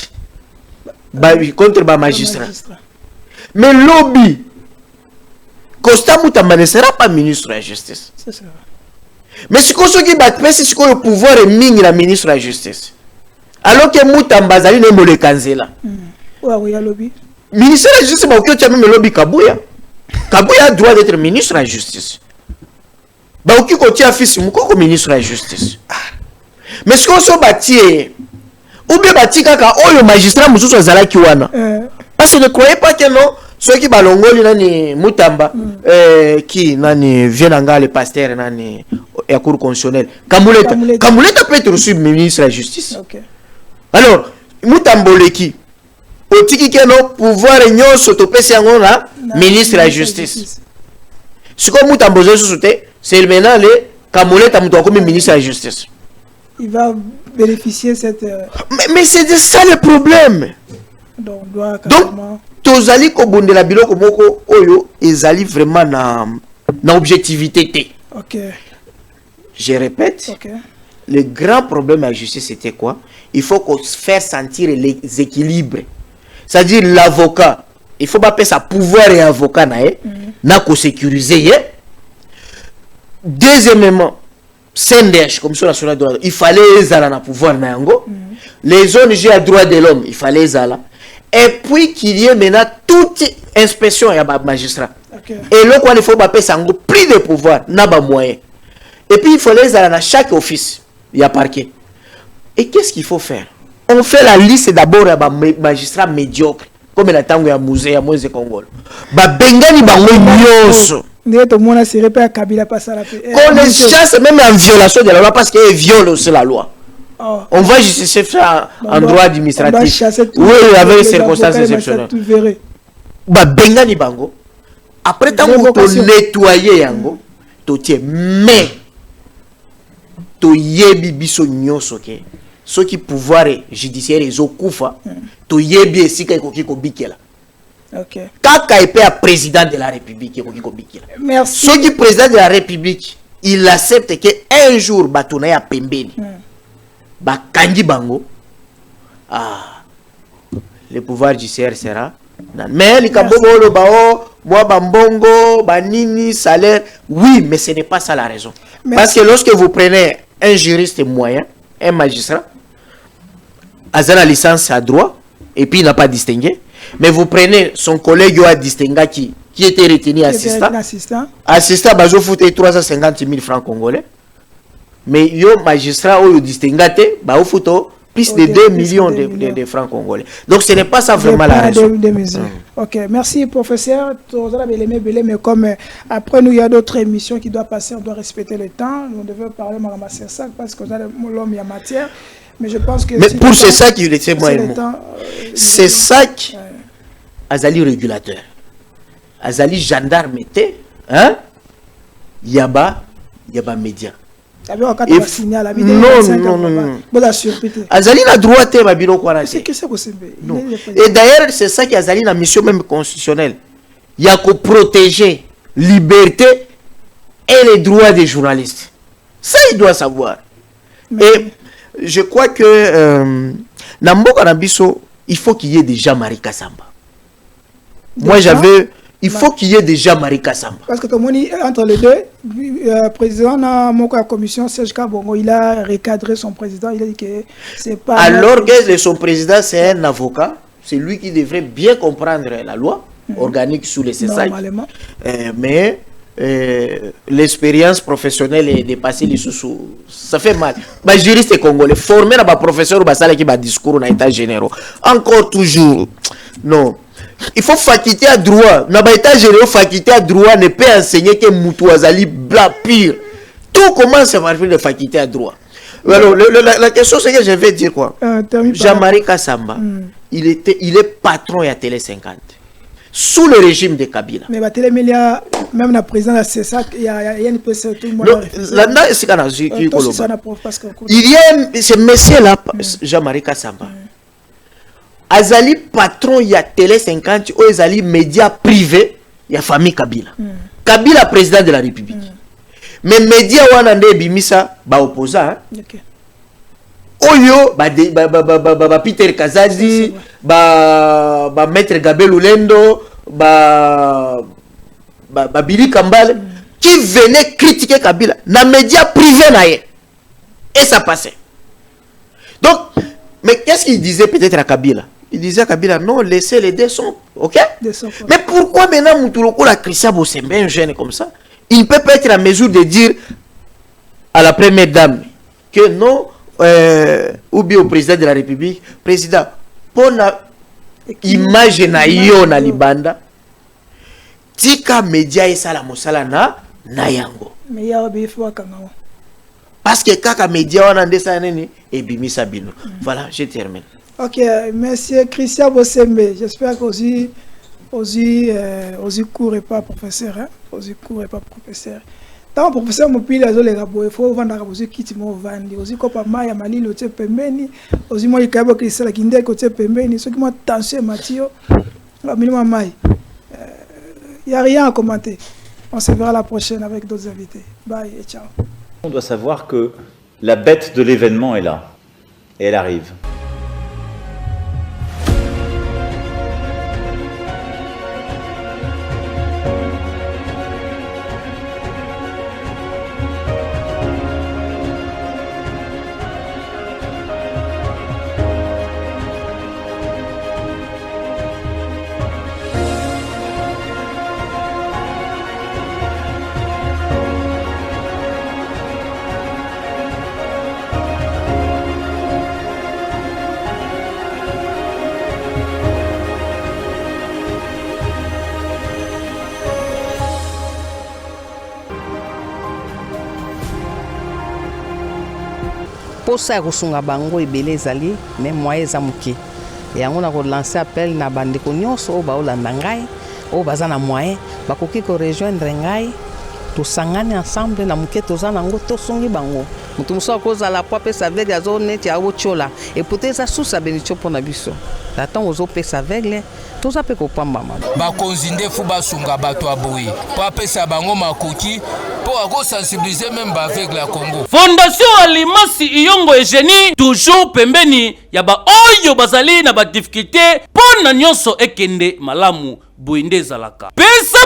ba magistrat. Mais lobby Costa Mouta ne sera pas ministre de la justice. C'est ça. Mais ce qu'on qui bat c'est ce que le pouvoir est mis la ministre de la justice. Alors que Moutamba Zali ne me le cancela. Oui, lobby. Ministre de la justice, tu as même le lobby Kabouya. Kabouya doit être ministre de la justice. Baouki Kotia fils Moukoko ministre de la justice. Mais ce qu'on se bâti, ou bien bâti kaka, oh le magistrat Moussou Zala Kiwana. Parce que ne croyez pas que non, ceux qui balongoli nani Moutamba, qui nani Vienanga le pasteur nani et cour constitutionnelle. Kamuleta peut être aussi ministre de la justice. Alors, Moutamboleki, au tiki keno pouvoir réunion s'autopécer en là, ministre de la justice. Ce que Moutambozo souté, c'est maintenant le Kamuleta Moutambo comme ministre de la justice. Il va bénéficier cette. Mais c'est de ça le problème. Donc, Tozali Kobonde la Biloko Moko Oyo, Ezali vraiment na objectivité. Je répète. Le grand problème à la justice, c'était quoi? Il faut qu'on faire sentir les équilibres. C'est-à-dire l'avocat, il faut pas payer sa pouvoir et avocat n'a qu'au sécuriser. Deuxièmement, CNDH, Commission nationale de droit, il fallait les aller pouvoir les ONG à droit de l'homme, il fallait les aller. Et puis qu'il y ait maintenant toute inspection et magistrat. Et là, il faut pas payer sa plus de pouvoir, n'a pas moyen. Et puis il faut les aller à chaque office. Il y a parquet. Et qu'est-ce qu'il faut faire? On fait la liste d'abord à magistrats médiocres, comme la tango ya musée ya Moïse Congol. Ba bengani bango nyonso. Qu'on les chasse même en violation de la loi parce qu'ils violent aussi la loi. On va justifier ça en droit administratif. Oui, avec les circonstances exceptionnelles. Ba bengani bango. Après tant que nettoyer yango, to tie mais to yebi biso nyonso ke ceux qui pouvoir judiciaire ezokufa to yebi esika ekoki kobikela. Kaka epé à président de la République ekoki kobikela. Merci. Ceux qui président de la République, il accepte que un jour batona ya pembeni. Ba kangi bango. Le pouvoir judiciaire sera mais les kabobolo bao moi bambongo banini salaire oui mais ce n'est pas ça la raison. Parce que lorsque vous prenez un juriste moyen, un magistrat, a la licence à droit, et puis il n'a pas distingué. Mais vous prenez son collègue à distinguer qui était retenu assistant. Assistant, bah, je foutais 350 000 francs congolais. Mais yo magistrat ou distingué, bah, vous foutez plus de 2 millions de francs congolais. Donc ce n'est pas ça vraiment la raison. Ok, merci professeur. Mais comme après nous, il y a d'autres émissions qui doivent passer, on doit respecter le temps. On devait parler de ça parce qu'on a l'homme, il y a matière. Mais je pense que... Mais pour c'est ça qu'il était moi et moi. C'est ça qui... Azali régulateur. Azali gendarme était. Hein? Yaba média. Non. Azali na droit te babilo kwa rate. Non. Et d'ailleurs, c'est ça qui Azali na mission même constitutionnelle. Il y a qu'à protéger liberté et les droits des journalistes. Ça, il doit savoir. Et je crois que Namboka Nabiso, il faut qu'il y ait déjà Marie Kassamba. Moi, j'avais... Il faut qu'il y ait déjà Marie Kassamba. Parce que comme on dit, entre les deux, le président de la commission, Serge Kabongo, il a recadré son président. Il a dit que c'est pas... Alors que son président, c'est un avocat. C'est lui qui devrait bien comprendre la loi organique sous les CESAC. Normalement. Mais... l'expérience professionnelle est dépassée les sous, ça fait mal. Bah, juriste congolais formé dans professeur ou basala qui va discours dans état généraux encore toujours non, il faut faculté à droit dans état généraux. Faculté à droit ne peut enseigner que Moutou Azali bla pire. Tout commence à partir de faculté à droit. Alors la question c'est que je vais dire quoi. Jean-Marie Kassamba, il est patron à Télé 50 sous le régime de Kabila. Mais même la présidente de CESAC, il y a une personne tout le monde. Il y a ce monsieur-là, Jean-Marie Kassamba. Azali patron, il y a Télé 50, ou Azali média privé, il y a famille Kabila. Kabila président de la République. Mais média wana nde bimisa ba opposant. Oyo ba Peter Kazazi, ba maître Gabel Ulendo, ba Billy Kambale qui venait critiquer Kabila na média privé naie. Et ça passait. Donc, mais qu'est-ce qu'il disait peut-être à Kabila? Il disait à Kabila, non, laissez les deux sont, ok? Mais pourquoi maintenant Moutouloukou la Christian Bossembe, un jeune comme ça, il ne peut pas être en mesure de dire à la première dame que non, ou bien au président de la République, président, pour la image na yo na libanda, tika média et sala mosala na yango. Mais ya obi fwa kangao. Parce que kaka média wana ndesa nene et bimisa bino. Voilà, je termine. Ok, monsieur Christian Bossembe, j'espère que aussi cours et pas professeur, hein? Aussi cours et pas professeur. Tant professeur Mopili azole rabo, il faut vendre aussi kitimo vandi, aussi kopa maya malilo te pembeni, aussi moi ikabo Christian kinde côté pembeni, ce qui moi tension Mathieu, minimum mai. Il n'y a rien à commenter. On se verra la prochaine avec d'autres invités. Bye et ciao. On doit savoir que la bête de l'événement est là. Et elle arrive. posa ya kosunga bango ebele ezali mais moyen eza moke yango na kolancer appel na bandeko nyonso oyo baolanda ngai oyo baza na moyen bakoki korejoindre ngai tosangani ensemble na moke toza nango tosungi bango moto mosusu akozala po apesa aveugle azo neti aotiola eputa eza susa benitio mpo na biso na ntango ozopesa aveugle toza mpe kopambama bakonzi nde fu basunga bato ya boye po apesa bango makoki po akosensibilize meme baaveugle ya Congo. Fondation Alimasi Iyongo Eugenie toujours pembeni ya baoyo bazali na badifficulté mpo na nyonso ekende malamu boye nde ezalaka pesa